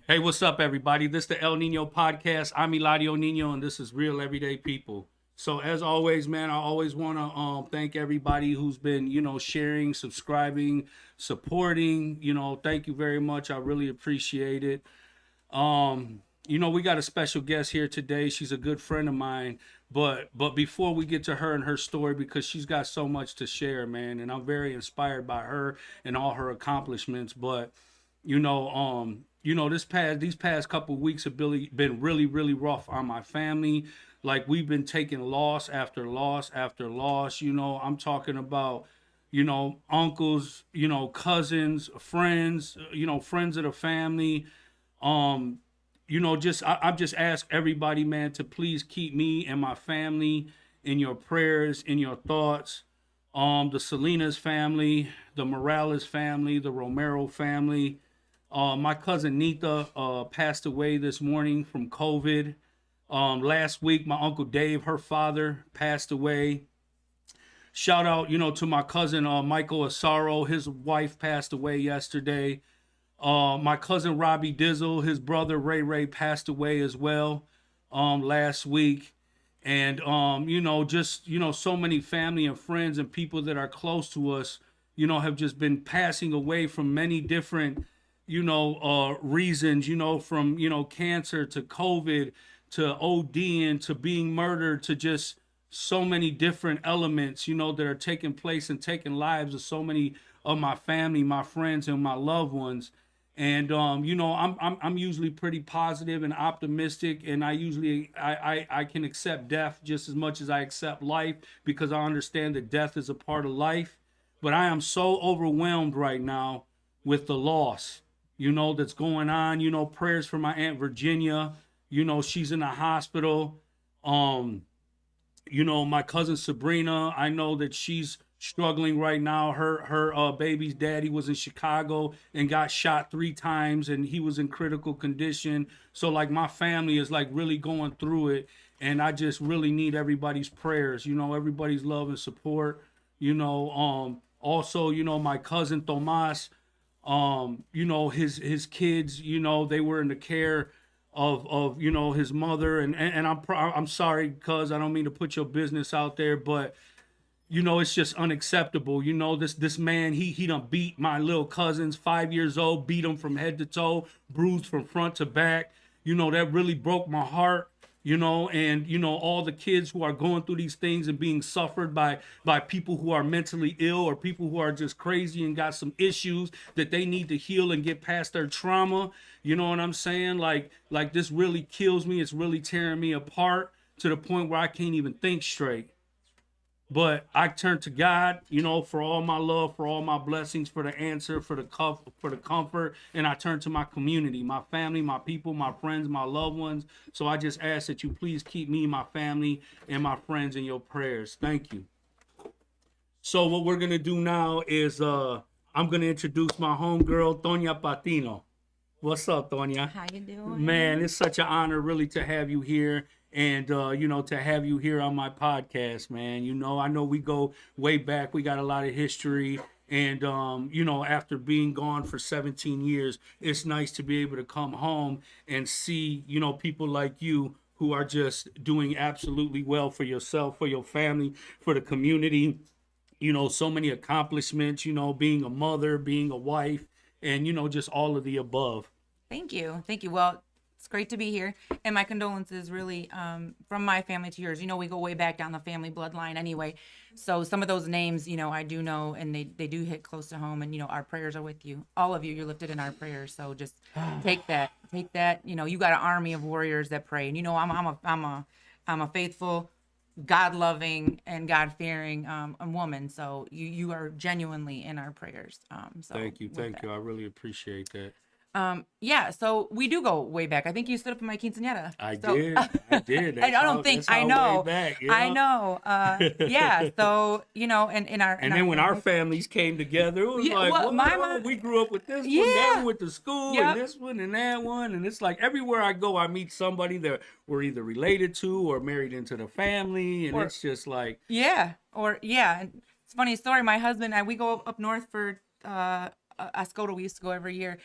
Hey, what's up, everybody? This is the El Nino podcast. I'm Eladio Nino, and this is Real Everyday People. So, as always, man, I always want to thank everybody who's been, sharing, subscribing, supporting. Thank you very much. I really appreciate it. We got a special guest here today. She's a good friend of mine. But before we get to her and her story, because she's got so much to share, man, and I'm very inspired by her and all her accomplishments. But these past couple weeks have been really, really rough on my family. Like, we've been taking loss after loss after loss. I'm talking about, uncles, cousins, friends, friends of the family. I've just asked everybody, man, to please keep me and my family in your prayers, in your thoughts. The Salinas family, the Morales family, the Romero family. My cousin Nita passed away this morning from COVID. Last week, my Uncle Dave, her father, passed away. Shout out, to my cousin Michael Asaro. His wife passed away yesterday. My cousin Robbie Dizzle, his brother Ray passed away as well last week. And, so many family and friends and people that are close to us, have just been passing away from many different reasons, from, cancer to COVID to ODing to being murdered to just so many different elements, that are taking place and taking lives of so many of my family, my friends, and my loved ones. And I'm usually pretty positive and optimistic, and I can accept death just as much as I accept life, because I understand that death is a part of life. But I am so overwhelmed right now with the loss, that's going on. Prayers for my Aunt Virginia. She's in the hospital. My cousin Sabrina, I know that she's struggling right now. Her baby's daddy was in Chicago and got shot 3 times, and he was in critical condition. So, like, my family is like really going through it, and I just really need everybody's prayers, everybody's love and support. Also, my cousin Tomas, his kids, they were in the care of his mother, and I'm sorry, cuz I don't mean to put your business out there, but it's just unacceptable. This man, he done beat my little cousins, 5 years old, beat them from head to toe, bruised from front to back. That really broke my heart. And all the kids who are going through these things and being suffered by people who are mentally ill, or people who are just crazy and got some issues that they need to heal and get past their trauma. You know what I'm saying? Like this really kills me. It's really tearing me apart to the point where I can't even think straight. But I turn to God, for all my love, for all my blessings, for the answer, for the comfort, and I turn to my community, my family, my people, my friends, my loved ones. So I just ask that you please keep me, my family, and my friends in your prayers. Thank you. So what we're gonna do now is I'm gonna introduce my homegirl, Tonia Patino. What's up, Tonia? How you doing? Man, it's such an honor really to have you here, and to have you here on my podcast, man. I know we go way back. We got a lot of history, and after being gone for 17 years, it's nice to be able to come home and see, people like you who are just doing absolutely well for yourself, for your family, for the community. So many accomplishments, being a mother, being a wife, and just all of the above. Thank you. Well, it's great to be here, and my condolences really from my family to yours. We go way back down the family bloodline anyway, so some of those names, I do know, and they do hit close to home, and our prayers are with you. All of you, you're lifted in our prayers, so just take that. You got an army of warriors that pray, and I'm a faithful, God-loving and God-fearing woman, so you are genuinely in our prayers. So Thank you. I really appreciate that. Yeah, so we do go way back. I think you stood up in my quinceañera. I So- did. I don't think I know. Way back, I know. Yeah. So and in our And then when our families came together, it was Yeah, like, well, well, my mom- we grew up with this one, Yeah. that one with the school, Yep. and this one and that one, and it's like everywhere I go, I meet somebody that we're either related to or married into the family, and it's just like, and it's a funny story. My husband and I, we go up north for Ascota. We used to go every year.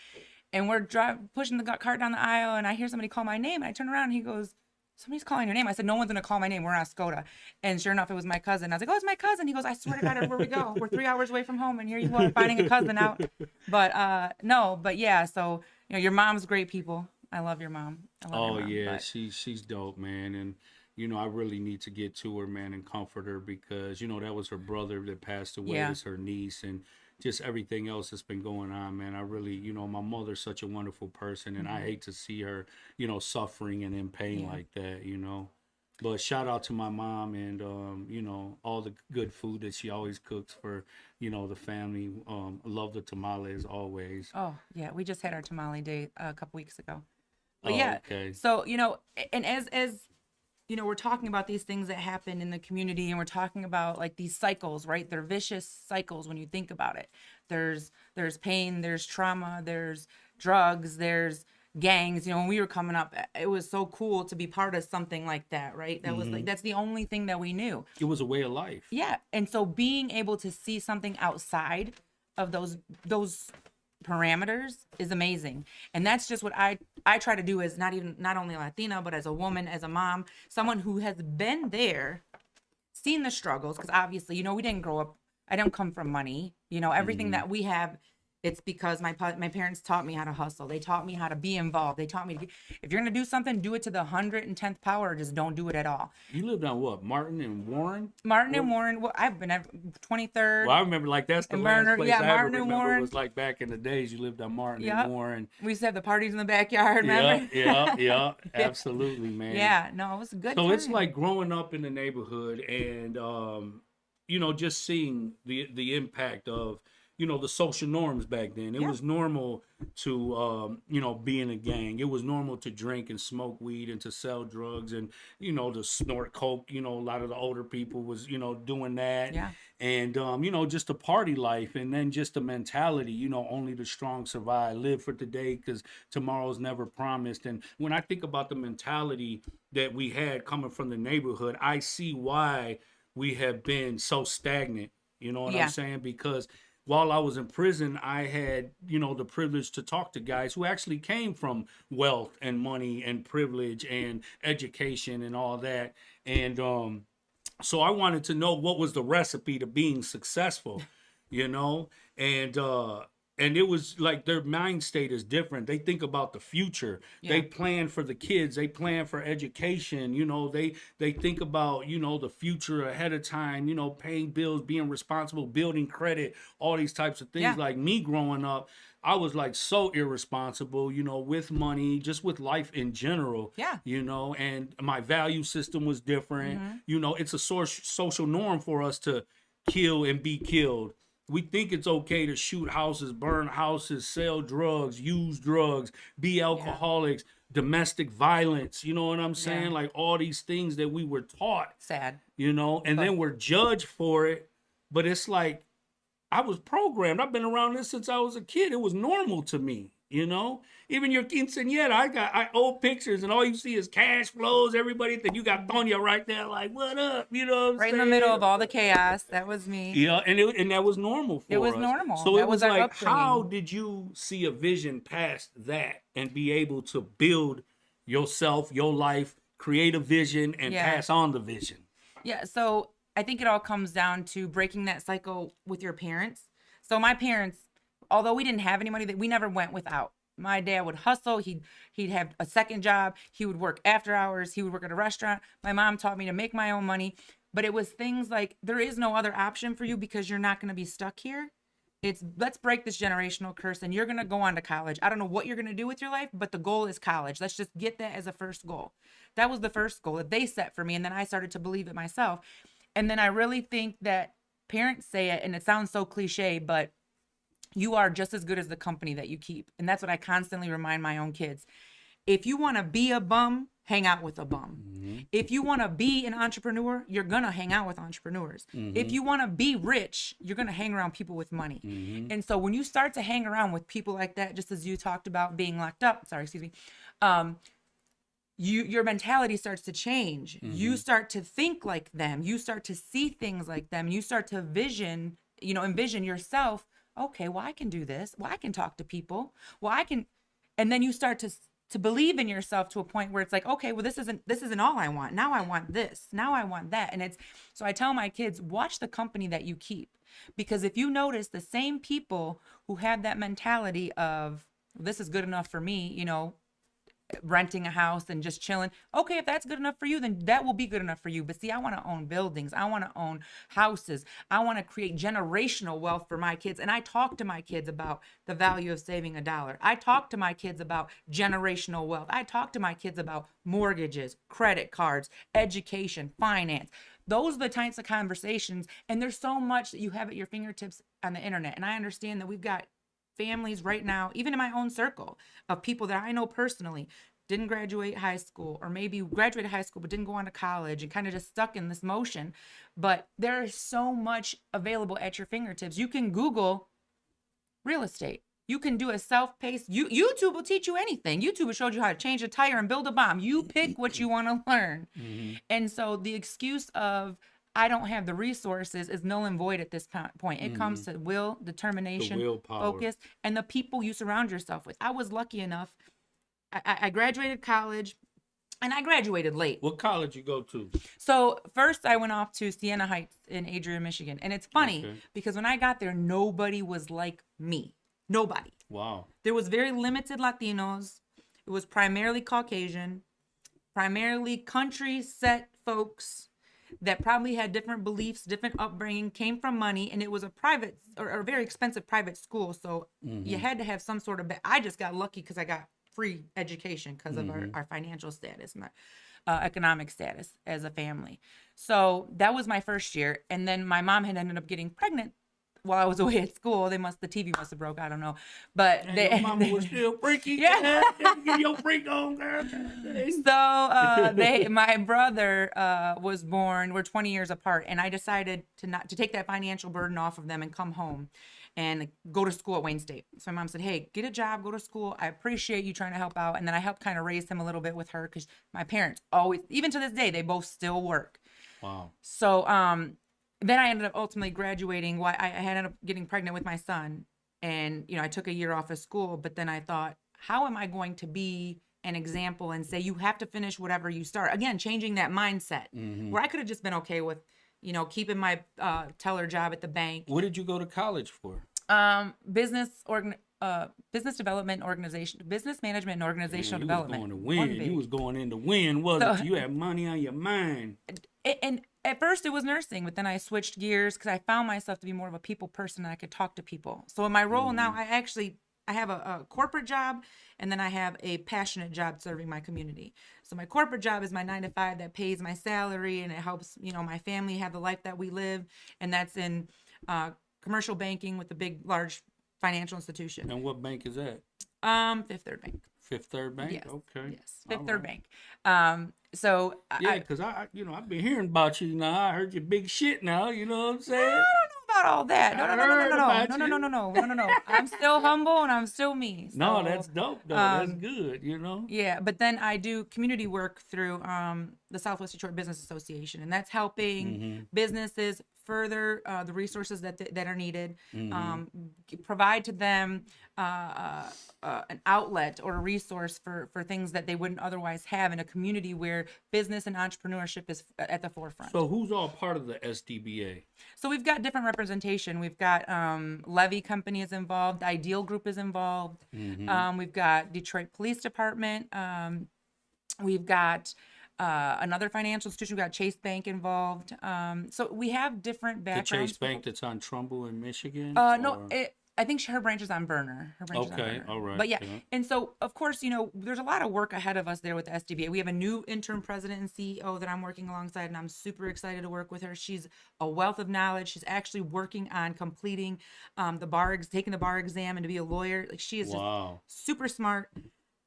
and we're pushing the cart down the aisle, and I hear somebody call my name, and I turn around, and he goes, somebody's calling your name. I said, no one's gonna call my name. We're on Skoda. And sure enough, it was my cousin. I was like, oh, it's my cousin. He goes, I swear to God, everywhere we go, we're 3 hours away from home, and here you are finding a cousin out. But no, but yeah. So your mom's great people. I love your mom. I love your mom, Yeah, but she's dope, man. And I really need to get to her, man, and comfort her because that was her brother that passed away. Yeah. It's her niece, and just everything else that's been going on, man. I really, my mother's such a wonderful person, and I hate to see her, suffering and in pain like that. But shout out to my mom and all the good food that she always cooks for the family. Love the tamales always. oh yeah, we just had our tamale day a couple weeks ago. But Oh, yeah, okay. so and as we're talking about these things that happen in the community, and we're talking about like these cycles, right? They're vicious cycles when you think about it. There's pain, there's trauma, there's drugs, there's gangs. When we were coming up, it was so cool to be part of something like that, right? That was like, that's the only thing that we knew. It was a way of life. Yeah. And so being able to see something outside of those parameters is amazing. And that's just what I try to do as not only Latina, but as a woman, as a mom, someone who has been there, seen the struggles, because obviously, we didn't grow up, I don't come from money. Everything that we have, it's because my parents taught me how to hustle. They taught me how to be involved. They taught me if you're going to do something, do it to the 110th power, or just don't do it at all. You lived on what? Martin and Warren? And Warren, well, I've been at 23rd. Well, I remember that's the And last Martin, place yeah, I Martin ever and remember Warren. was like back in the days you lived on Martin Yep. and Warren. We used to have the parties in the backyard, remember? Yeah, absolutely, man. Yeah, no, it was a good So time. it's like growing up in the neighborhood and, just seeing the impact of, the social norms back then. It was normal to, be in a gang. It was normal to drink and smoke weed and to sell drugs and, to snort coke. A lot of the older people was, doing that. Yeah. And, just the party life and then just the mentality, only the strong survive, live for today because tomorrow's never promised. And when I think about the mentality that we had coming from the neighborhood, I see why we have been so stagnant. You know what I'm saying? Because while I was in prison, I had, the privilege to talk to guys who actually came from wealth and money and privilege and education and all that. And so I wanted to know what was the recipe to being successful, and it was like their mind state is different. They think about the future. Yeah. They plan for the kids. They plan for education. They think about, the future ahead of time, paying bills, being responsible, building credit, all these types of things. Yeah. Like me growing up, I was like so irresponsible, with money, just with life in general. Yeah. And my value system was different. Mm-hmm. It's a social norm for us to kill and be killed. We think it's okay to shoot houses, burn houses, sell drugs, use drugs, be alcoholics, domestic violence. You know what I'm saying? Yeah. Like all these things that we were taught. Sad. And then we're judged for it. But it's like, I was programmed. I've been around this since I was a kid. It was normal to me. Even your quinceañera, I got old pictures and all you see is cash flows. Everybody think you got Tonia right there, like, what up? What I'm right saying? In the middle of all the chaos. That was me. Yeah, and that was normal for us. It was normal. So that it was like, upbringing. How did you see a vision past that and be able to build yourself, your life, create a vision and pass on the vision? Yeah, so I think it all comes down to breaking that cycle with your parents. So my parents, although we didn't have any money, we never went without. My dad would hustle. He'd have a second job. He would work after hours. He would work at a restaurant. My mom taught me to make my own money. But it was things like, there is no other option for you because you're not going to be stuck here. It's let's break this generational curse and you're going to go on to college. I don't know what you're going to do with your life, but the goal is college. Let's just get that as a first goal. That was the first goal that they set for me. And then I started to believe it myself. And then I really think that parents say it, and it sounds so cliche, but you are just as good as the company that you keep. And that's what I constantly remind my own kids. If you want to be a bum, hang out with a bum. Mm-hmm. If you want to be an entrepreneur, you're going to hang out with entrepreneurs. Mm-hmm. If you want to be rich, you're going to hang around people with money. Mm-hmm. And so when you start to hang around with people like that, just as you talked about being locked up, your mentality starts to change. Mm-hmm. You start to think like them. You start to see things like them. You start to envision yourself. Okay, well, I can do this. Well, I can talk to people. Well, I can, And then you start to believe in yourself to a point where it's like, okay, well, this isn't all I want. Now I want this. Now I want that. And so I tell my kids, watch the company that you keep. Because if you notice the same people who have that mentality of, this is good enough for me, renting a house and just chilling. Okay, if that's good enough for you, then that will be good enough for you. But see, I want to own buildings. I want to own houses. I want to create generational wealth for my kids. And I talk to my kids about the value of saving $1. I talk to my kids about generational wealth. I talk to my kids about mortgages, credit cards, education, finance. Those are the types of conversations. And there's so much that you have at your fingertips on the internet. And I understand that we've got families right now, even in my own circle of people that I know personally, didn't graduate high school, or maybe graduated high school but didn't go on to college and kind of just stuck in this motion. But there is so much available at your fingertips. You can Google real estate. You can do a self-paced, YouTube will teach you anything. YouTube will show you how to change a tire and build a bomb. You pick what you want to learn. And so the excuse of, I don't have the resources is null and void at this point. It comes to will, determination, focus, and the people you surround yourself with. I was lucky enough. I graduated college, and I graduated late. What college you go to? So first I went off to Siena Heights in Adrian, Michigan. And it's funny because when I got there, nobody was like me. Nobody. Wow. There was very limited Latinos. It was primarily Caucasian, primarily country set folks that probably had different beliefs, different upbringing, came from money, and it was a private or a very expensive private school. So you had to have some sort of, I just got lucky because I got free education because of our financial status and our economic status as a family. So that was my first year. And then my mom had ended up getting pregnant while I was away at school. The TV must have broke. I don't know. But your mama was still freaky. Yeah. Get your freak on, girl. So my brother was born. We're 20 years apart, and I decided to take that financial burden off of them and come home and go to school at Wayne State. So my mom said, "Hey, get a job, go to school. I appreciate you trying to help out." And then I helped kind of raise him a little bit with her because my parents always, even to this day, they both still work. Wow. So then I ended up ultimately graduating. I ended up getting pregnant with my son, and I took a year off of school. But then I thought, how am I going to be an example and say you have to finish whatever you start? Again, changing that mindset where I could have just been okay with, keeping my teller job at the bank. What did you go to college for? Business development organization, business management and organizational development. You was going to win. You was going in to win, wasn't you? You had money on your mind. And at first it was nursing, but then I switched gears because I found myself to be more of a people person and I could talk to people. So in my role now, I have a corporate job, and then I have a passionate job serving my community. So my corporate job is my 9-to-5 that pays my salary, and it helps, my family have the life that we live. And that's in commercial banking with a big, large financial institution. And what bank is that? Fifth Third Bank. Fifth Third Bank? Yes. Okay. Yes. Fifth Third Bank. So because I've been hearing about you now. I heard you big shit now. You know what I'm saying? I don't know about all that. No. I'm still humble and I'm still me. So, no, that's dope though. That's good. Yeah, but then I do community work through the Southwest Detroit Business Association, and that's helping businesses further the resources that are needed, provide to them an outlet or a resource for things that they wouldn't otherwise have in a community where business and entrepreneurship is at the forefront. So who's all part of the SDBA? So we've got different representation. We've got Levy Company is involved, Ideal Group is involved. We've got Detroit Police Department. We've got another financial institution. We've got Chase Bank involved. So we have different backgrounds. The Chase Bank that's on Trumbull in Michigan? No, I think her branch is on Berner. Okay, all right. But yeah, and so of course, there's a lot of work ahead of us there with the SDBA. We have a new interim president and CEO that I'm working alongside, and I'm super excited to work with her. She's a wealth of knowledge. She's actually working on completing taking the bar exam and to be a lawyer. Like, she is just super smart.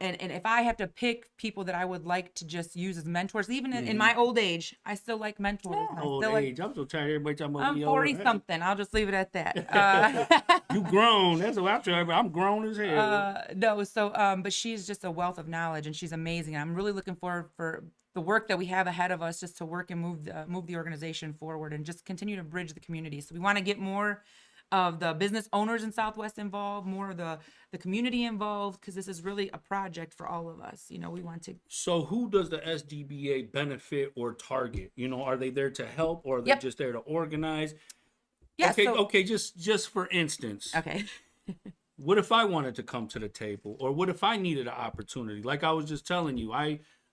And if I have to pick people that I would like to just use as mentors, even in my old age, I still like mentors. Old age. I'm so tired of everybody talking about I'm 40-something. I'll just leave it at that. You grown. That's what I'm trying. I'm grown as hell. No, so but she's just a wealth of knowledge, and she's amazing. I'm really looking forward for the work that we have ahead of us, just to work and move the organization forward and just continue to bridge the community. So we want to get more of the business owners in Southwest involved, more of the community involved, because this is really a project for all of us. You know, we want to. So who does the SDBA benefit or target? You know, are they there to help, or are they Yep. just there to organize? Yeah. Okay, So, okay, just for instance, okay. what if I wanted to come to the table, or what if I needed an opportunity? Like I was just telling you,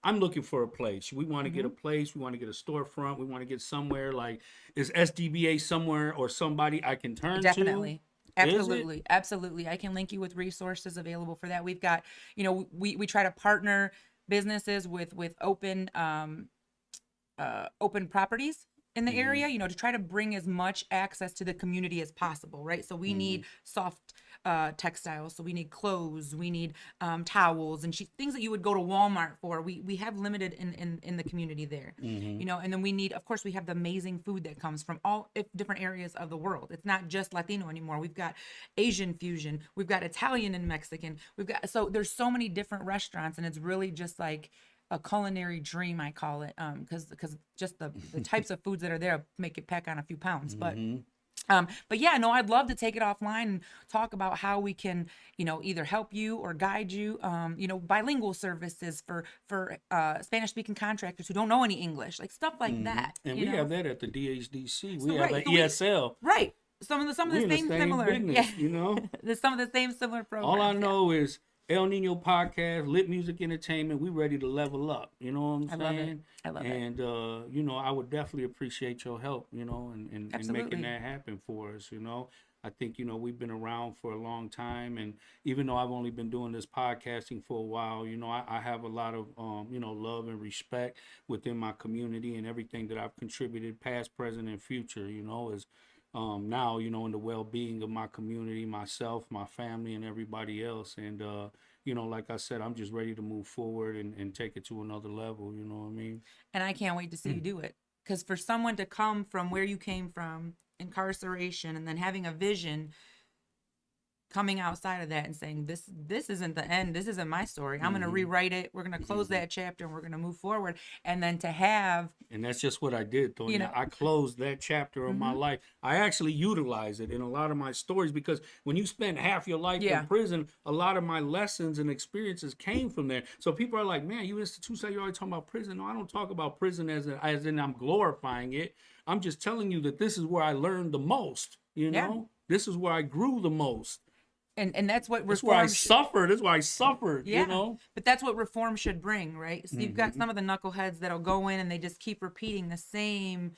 I'm looking for a place. We want to get a place. We want to get a storefront. We want to get somewhere. Like, is SDBA somewhere or somebody I can turn Definitely. to? Is it? Absolutely. Absolutely. I can link you with resources available for that. We've got, you know, we try to partner businesses with open properties in the area, you know, to try to bring as much access to the community as possible, right? So we need soft textiles, so we need clothes, we need towels and things that you would go to Walmart for. We have limited in the community there, you know, and then we need, of course, we have the amazing food that comes from all different areas of the world. It's not just Latino anymore. We've got Asian fusion, we've got Italian and Mexican, so there's so many different restaurants, and it's really just like a culinary dream, I call it, because just the types of foods that are there make it pack on a few pounds. But yeah, no, I'd love to take it offline and talk about how we can, you know, either help you or guide you. You know, bilingual services for Spanish speaking contractors who don't know any English, like stuff like that. And you we know? have that at the DHDC. So, We have right, an so ESL. Right. Some of the We in the same same similar, business, you know. There's some of the same similar programs. All I know is El Nino Podcast, Lit Music Entertainment. We ready to level up. You know what I'm saying? I love it. And you know, I would definitely appreciate your help. You know, in making that happen for us. You know, I think you know we've been around for a long time, and even though I've only been doing this podcasting for a while, you know, I have a lot of you know, love and respect within my community and everything that I've contributed, past, present, and future. You know, is now, you know, in the well-being of my community, myself, my family, and everybody else. And, you know, like I said, I'm just ready to move forward and take it to another level. You know what I mean? And I can't wait to see you do it. Because for someone to come from where you came from, incarceration, and then having a vision, coming outside of that and saying, this isn't the end. This isn't my story. I'm going to rewrite it. We're going to close that chapter and we're going to move forward. And then to have. And that's just what I did, Tonia. You know, I closed that chapter of my life. I actually utilize it in a lot of my stories, because when you spend half your life in prison, a lot of my lessons and experiences came from there. So people are like, man, you institution, you're always talking about prison. No, I don't talk about prison as in I'm glorifying it. I'm just telling you that this is where I learned the most, you know? This is where I grew the most. And that's what reform. That's why I suffered. That's why I suffered. Yeah. You know. But that's what reform should bring, right? So you've got some of the knuckleheads that'll go in and they just keep repeating the same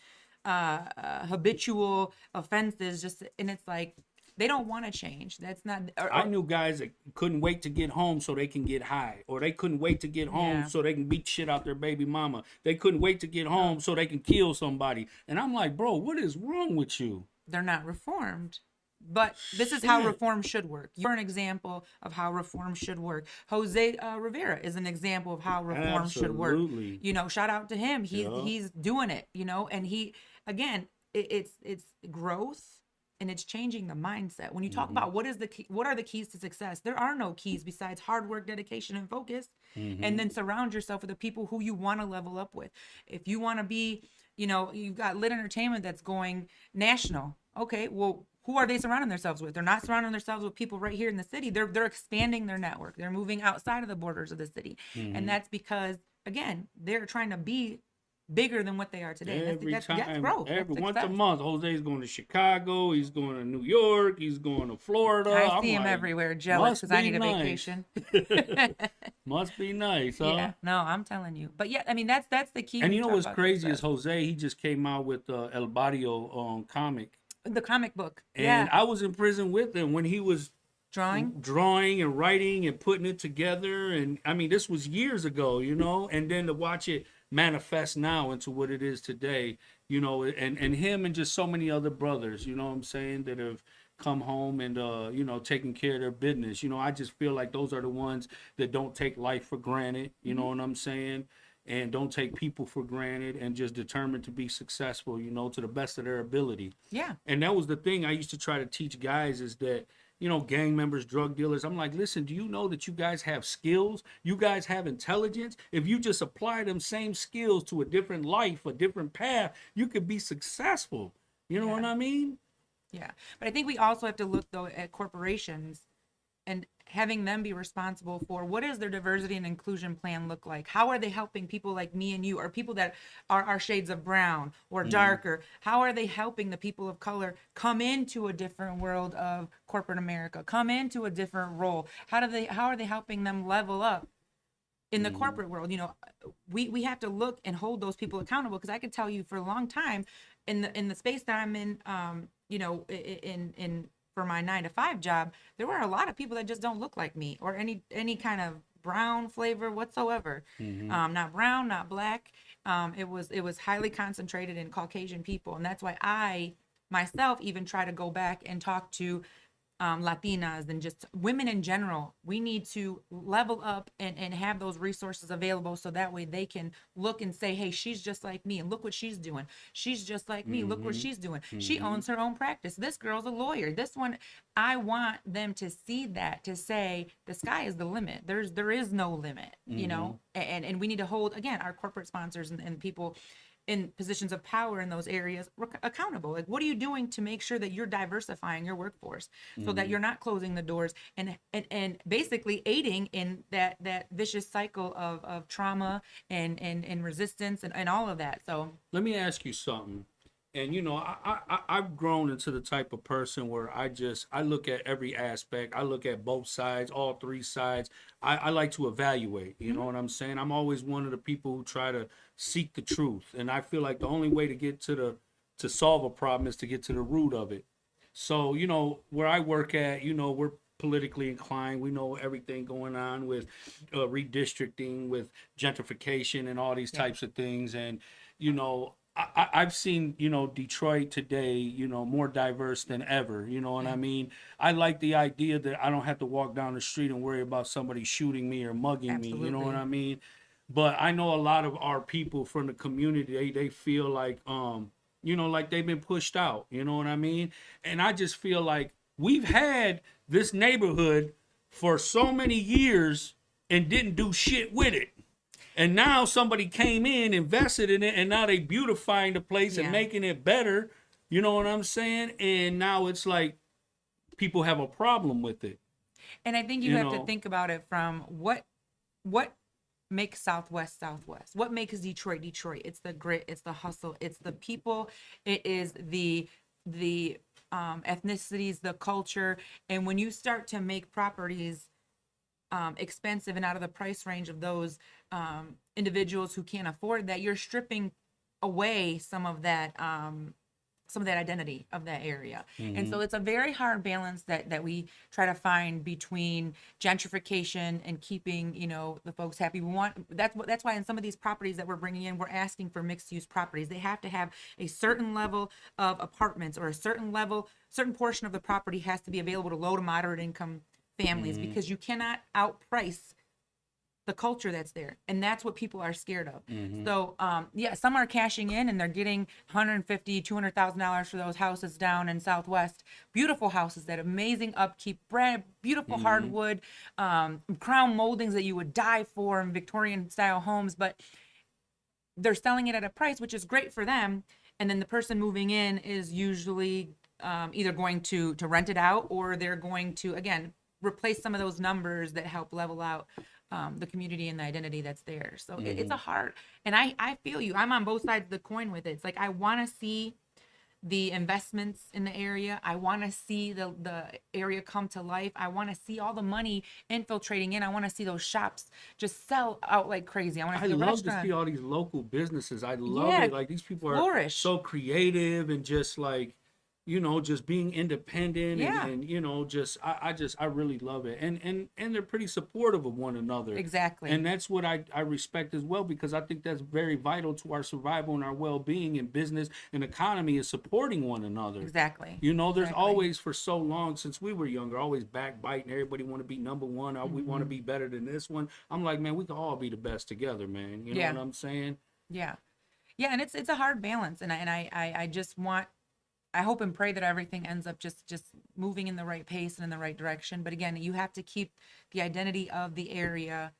habitual offenses. And it's like they don't want to change. That's not. I knew guys that couldn't wait to get home so they can get high, or they couldn't wait to get home so they can beat shit out their baby mama. They couldn't wait to get home so they can kill somebody. And I'm like, bro, what is wrong with you? They're not reformed. But this is how reform should work. You're an example of how reform should work. Jose Rivera is an example of how reform should work. You know, shout out to him. He's doing it, you know, and it's growth and it's changing the mindset. When you talk about what are the keys to success, there are no keys besides hard work, dedication, and focus. And then surround yourself with the people who you want to level up with. If you want to be, you know, you've got Lit Entertainment that's going national. Okay, well, who are they surrounding themselves with? They're not surrounding themselves with people right here in the city. They're expanding their network. They're moving outside of the borders of the city. And that's because, again, they're trying to be bigger than what they are today. That's growth. Once a month, Jose's going to Chicago. He's going to New York. He's going to Florida. I see him everywhere, jealous because I need a vacation. Must be nice, huh? Yeah, no, I'm telling you. But yeah, I mean, that's the key. And you know what's crazy is Jose, he just came out with El Barrio comic. The comic book. And I was in prison with him when he was drawing and writing and putting it together. And I mean, this was years ago, you know, and then to watch it manifest now into what it is today, you know, and him and just so many other brothers, you know what I'm saying, that have come home and, you know, taking care of their business. You know, I just feel like those are the ones that don't take life for granted, you know what I'm saying? And don't take people for granted and just determined to be successful, you know, to the best of their ability. Yeah. And that was the thing I used to try to teach guys is that, you know, gang members, drug dealers. I'm like, listen, do you know that you guys have skills? You guys have intelligence. If you just apply them same skills to a different life, a different path, you could be successful. You know what I mean? Yeah. But I think we also have to look though at corporations and having them be responsible for what does their diversity and inclusion plan look like? How are they helping people like me and you, or people that are shades of brown or darker? How are they helping the people of color come into a different world of corporate America, come into a different role? How are they helping them level up in the corporate world? We have to look and hold those people accountable, because I could tell you for a long time in the space that I'm in, in for my 9 to 5 job, there were a lot of people that just don't look like me, or any kind of brown flavor whatsoever. Not brown, not black. It was highly concentrated in Caucasian people, and that's why I myself even try to go back and talk to Latinas and just women in general. We need to level up and have those resources available, so that way they can look and say, hey, she's just like me, and look what she's doing. She's just like me. Look what she's doing. She owns her own practice. This girl's a lawyer. This one, I want them to see that, to say the sky is the limit. There is no limit, and we need to hold, again, our corporate sponsors and people in positions of power in those areas accountable. Like, what are you doing to make sure that you're diversifying your workforce, so that you're not closing the doors and basically aiding in that vicious cycle of trauma and resistance and all of that. So Let me ask you something. And I've grown into the type of person where I look at every aspect. I look at both sides, all three sides. I like to evaluate. You know what I'm saying? I'm always one of the people who try to seek the truth, and I feel like the only way to get to solve a problem is to get to the root of it. So where I work at, we're politically inclined. We know everything going on with redistricting, with gentrification, and all these types of things. And I've seen, Detroit today, more diverse than ever. You know what I mean? I like the idea that I don't have to walk down the street and worry about somebody shooting me or mugging me. You know what I mean? But I know a lot of our people from the community, they feel like, like they've been pushed out. You know what I mean? And I just feel like we've had this neighborhood for so many years and didn't do shit with it. And now somebody came in, invested in it, and now they beautifying the place and making it better. You know what I'm saying? And now it's like people have a problem with it. And I think you have to think about it from what makes Southwest Southwest. What makes Detroit Detroit? It's the grit, it's the hustle, it's the people, it is the ethnicities, the culture. And when you start to make properties expensive and out of the price range of those individuals who can't afford that, you're stripping away some of that identity of that area. And so it's a very hard balance that we try to find between gentrification and keeping the folks happy. That's why in some of these properties that we're bringing in, we're asking for mixed use properties. They have to have a certain level of apartments, or a certain portion of the property has to be available to low to moderate income families, because you cannot outprice the culture that's there, and that's what people are scared of. So some are cashing in and they're getting $150,000-$200,000 for those houses down in Southwest. Beautiful houses, that amazing upkeep, beautiful hardwood, crown moldings that you would die for in Victorian style homes, but they're selling it at a price which is great for them, and then the person moving in is usually either going to rent it out, or they're going to, again, replace some of those numbers that help level out the community and the identity that's there. So it's a hard, and I feel you. I'm on both sides of the coin with it. It's like, I want to see the investments in the area. I want to see the area come to life. I want to see all the money infiltrating in. I want to see those shops just sell out like crazy. I love to see all these local businesses. I love it. Like, these people are so creative and just like, just being independent and I really love it. And they're pretty supportive of one another. Exactly. And that's what I respect as well, because I think that's very vital to our survival and our well-being, and business and economy is supporting one another. Exactly. There's always, for so long, since we were younger, always backbiting. Everybody want to be number one, or we want to be better than this one. I'm like, man, we can all be the best together, man. You know what I'm saying? Yeah. Yeah, and it's a hard balance, and I just want, I hope and pray that everything ends up just moving in the right pace and in the right direction. But again, you have to keep the identity of the area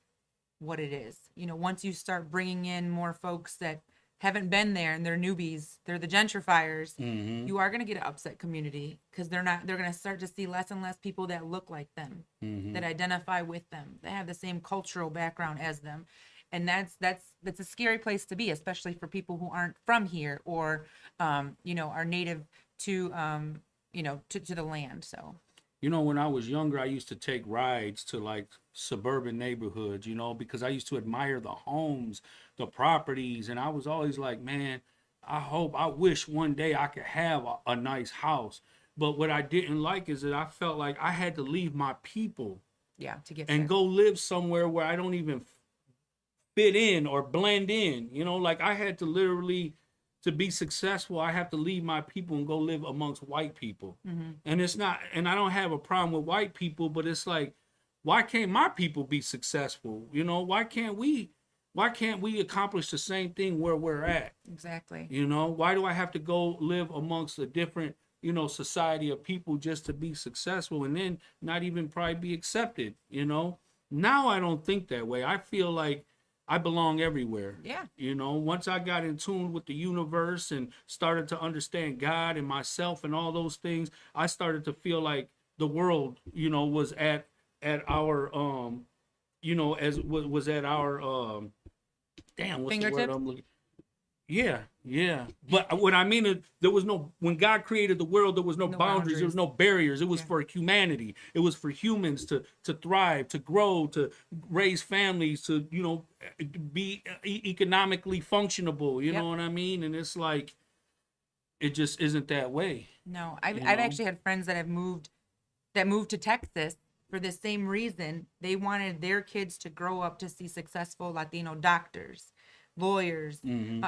what it is. Once you start bringing in more folks that haven't been there and they're newbies, they're the gentrifiers, Mm-hmm. you are going to get an upset community because they're going to start to see less and less people that look like them, Mm-hmm. that identify with them, that have the same cultural background as them. And that's a scary place to be, especially for people who aren't from here or, are native to, to the land. So. You know, when I was younger, I used to take rides to like suburban neighborhoods, you know, because I used to admire the homes, the properties. And I was always like, man, I wish one day I could have a nice house. But what I didn't like is that I felt like I had to leave my people Yeah, to get and there. go live somewhere where I don't even fit in or blend in. You know, like I had to literally, to be successful, I have to leave my people and go live amongst white people. Mm-hmm. And it's not, and I don't have a problem with white people, but it's like, why can't my people be successful? You know, why can't we accomplish the same thing where we're at? Exactly. You know, why do I have to go live amongst a different, society of people just to be successful and then not even probably be accepted? You know, now I don't think that way. I feel like I belong everywhere. Yeah. You know, once I got in tune with the universe and started to understand God and myself and all those things, I started to feel like the world, was at our was at our damn, what's the word Fingertips? I'm looking. Yeah. But what I mean is, when God created the world, there was no No boundaries, there was no barriers. It was Yeah. for humanity. It was for humans to thrive, to grow, to raise families, to, be economically functionable. You Yep. know what I mean? And it's like, it just isn't that way. No, I've You I've know? actually had friends that moved to Texas for the same reason. They wanted their kids to grow up to see successful Latino doctors, lawyers. Mm-hmm.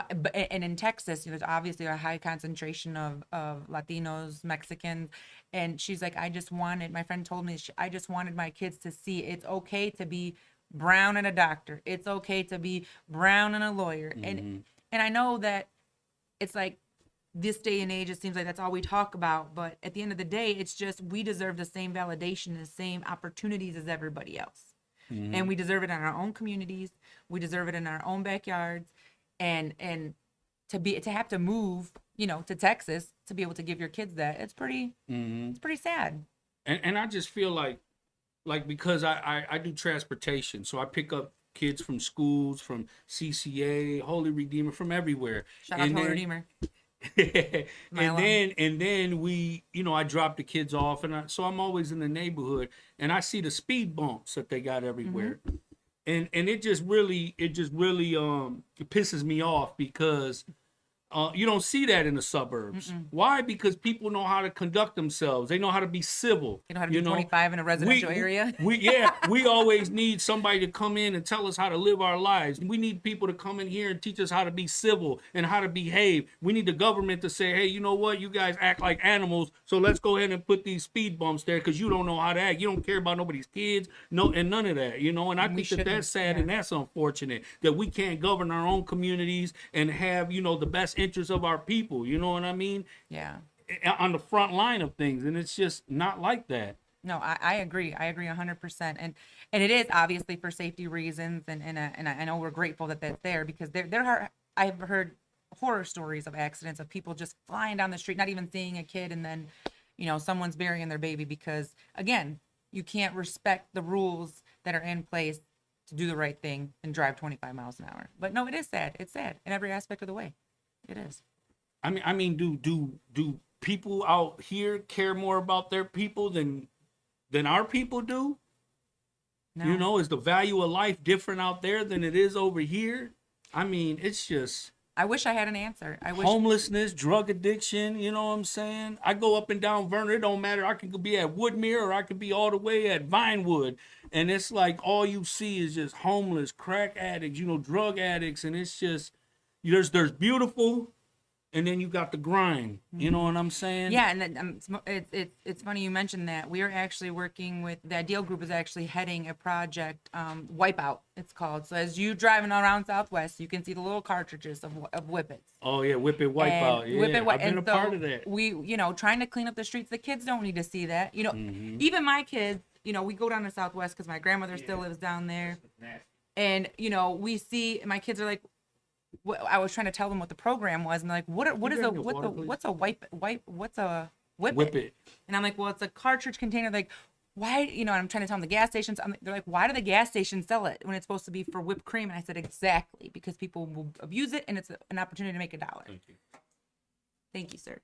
And in Texas, there's obviously a high concentration of Latinos, Mexicans. And she's like, my friend told me, I just wanted my kids to see it's okay to be brown and a doctor. It's okay to be brown and a lawyer. Mm-hmm. And I know that it's like, this day and age, it seems like that's all we talk about. But at the end of the day, it's just we deserve the same validation, the same opportunities as everybody else. Mm-hmm. And we deserve it in our own communities. We deserve it in our own backyards. And to have to move, to Texas to be able to give your kids that, it's pretty sad. And I just feel like because I do transportation, so I pick up kids from schools, from CCA, Holy Redeemer, from everywhere. Shout out to Holy Redeemer. and then we, I drop the kids off, and so I'm always in the neighborhood, and I see the speed bumps that they got everywhere, and it just really it pisses me off because you don't see that in the suburbs. Why? Because people know how to conduct themselves. They know how to be civil. You know how to be 25 in a residential area? We always need somebody to come in and tell us how to live our lives. We need people to come in here and teach us how to be civil and how to behave. We need the government to say, hey, you know what? You guys act like animals, so let's go ahead and put these speed bumps there because you don't know how to act. You don't care about nobody's kids, and none of that, And I think that's sad and that's unfortunate that we can't govern our own communities and have, the best interests of our people. You know what I mean? Yeah. On the front line of things, and it's just not like that. No, I agree. I agree 100%. And it is obviously for safety reasons. And I know we're grateful that that's there because I've heard horror stories of accidents of people just flying down the street, not even seeing a kid. And then, someone's burying their baby because, again, you can't respect the rules that are in place to do the right thing and drive 25 miles an hour. But no, it is sad. It's sad in every aspect of the way. It is. I mean, do people out here care more about their people than our people do? No. Is the value of life different out there than it is over here? I mean, it's just I wish I had an answer. I wish homelessness, drug addiction, you know what I'm saying? I go up and down Vernon, it don't matter. I could be at Woodmere or I could be all the way at Vinewood. And it's like all you see is just homeless, crack addicts, drug addicts, and it's just there's beautiful, and then you got the grind. You know what I'm saying? Yeah, and then, it's funny you mentioned that. We are actually working with the Ideal Group is actually heading a project, Wipeout. It's called. So as you driving around Southwest, you can see the little cartridges of Whippets. Oh yeah, Whip It Wipeout. Yeah, Whip It, I've been and a part of that. We, trying to clean up the streets. The kids don't need to see that. Even my kids. We go down to Southwest because my grandmother still lives down there, and we see my kids are like, I was trying to tell them what the program was, and they're like, what's a whip Whip it? it. And I'm like, well, it's a cartridge container. Like, why, and I'm trying to tell them the gas stations. They're like, why do the gas stations sell it when it's supposed to be for whipped cream? And I said, exactly, because people will abuse it, and it's an opportunity to make $1. Thank you. Thank you, sir.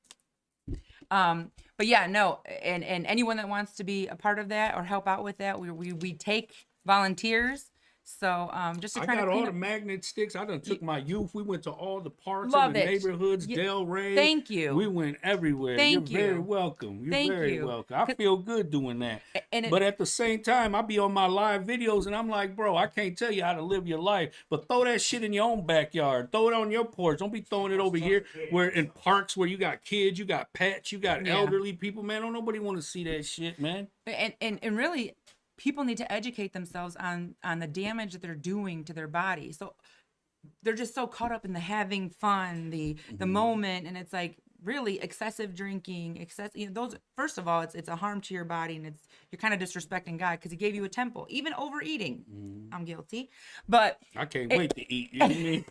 But yeah, no, and anyone that wants to be a part of that or help out with that, we take volunteers. So just to I try to got all clean the up. magnet sticks. I done took my youth. We went to all the parks Love in the it. neighborhoods, Yeah. Del Rey. Thank you. We went everywhere. Thank You're very you. welcome. You're Thank very you. welcome. I feel good doing that. And But at the same time, I be on my live videos and I'm like, bro, I can't tell you how to live your life. But throw that shit in your own backyard. Throw it on your porch. Don't be throwing it over here where in parks where you got kids, you got pets, you got Yeah. elderly people, man. Don't nobody want to see that shit, man. and really, people need to educate themselves on the damage that they're doing to their body. So they're just so caught up in the having fun, the moment, and it's like really excessive drinking, those, first of all, it's a harm to your body, and you're kind of disrespecting God because he gave you a temple. Even overeating, I'm guilty, but I can't wait to eat. You know what I mean?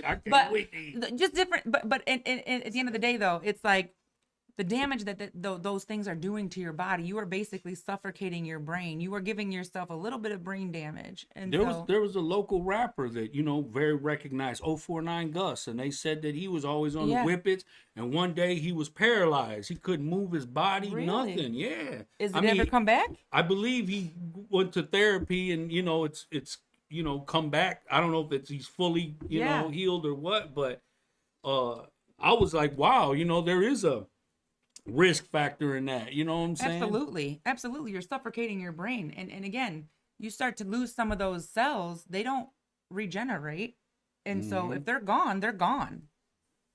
I can't wait to eat. just different. But at the end of the day, though, it's like the damage that those things are doing to your body. You are basically suffocating your brain. You are giving yourself a little bit of brain damage. And There was a local rapper that, very recognized, 049 Gus, and they said that he was always on the whippets, and one day he was paralyzed. He couldn't move his body, Really? nothing. Yeah. Is it ever come back? I believe he went to therapy and, it's come back. I don't know if he's fully, healed or what, but I was like, wow, there is a risk factor in that. You know what I'm saying? Absolutely. You're suffocating your brain. And again, you start to lose some of those cells. They don't regenerate. And so if they're gone, they're gone.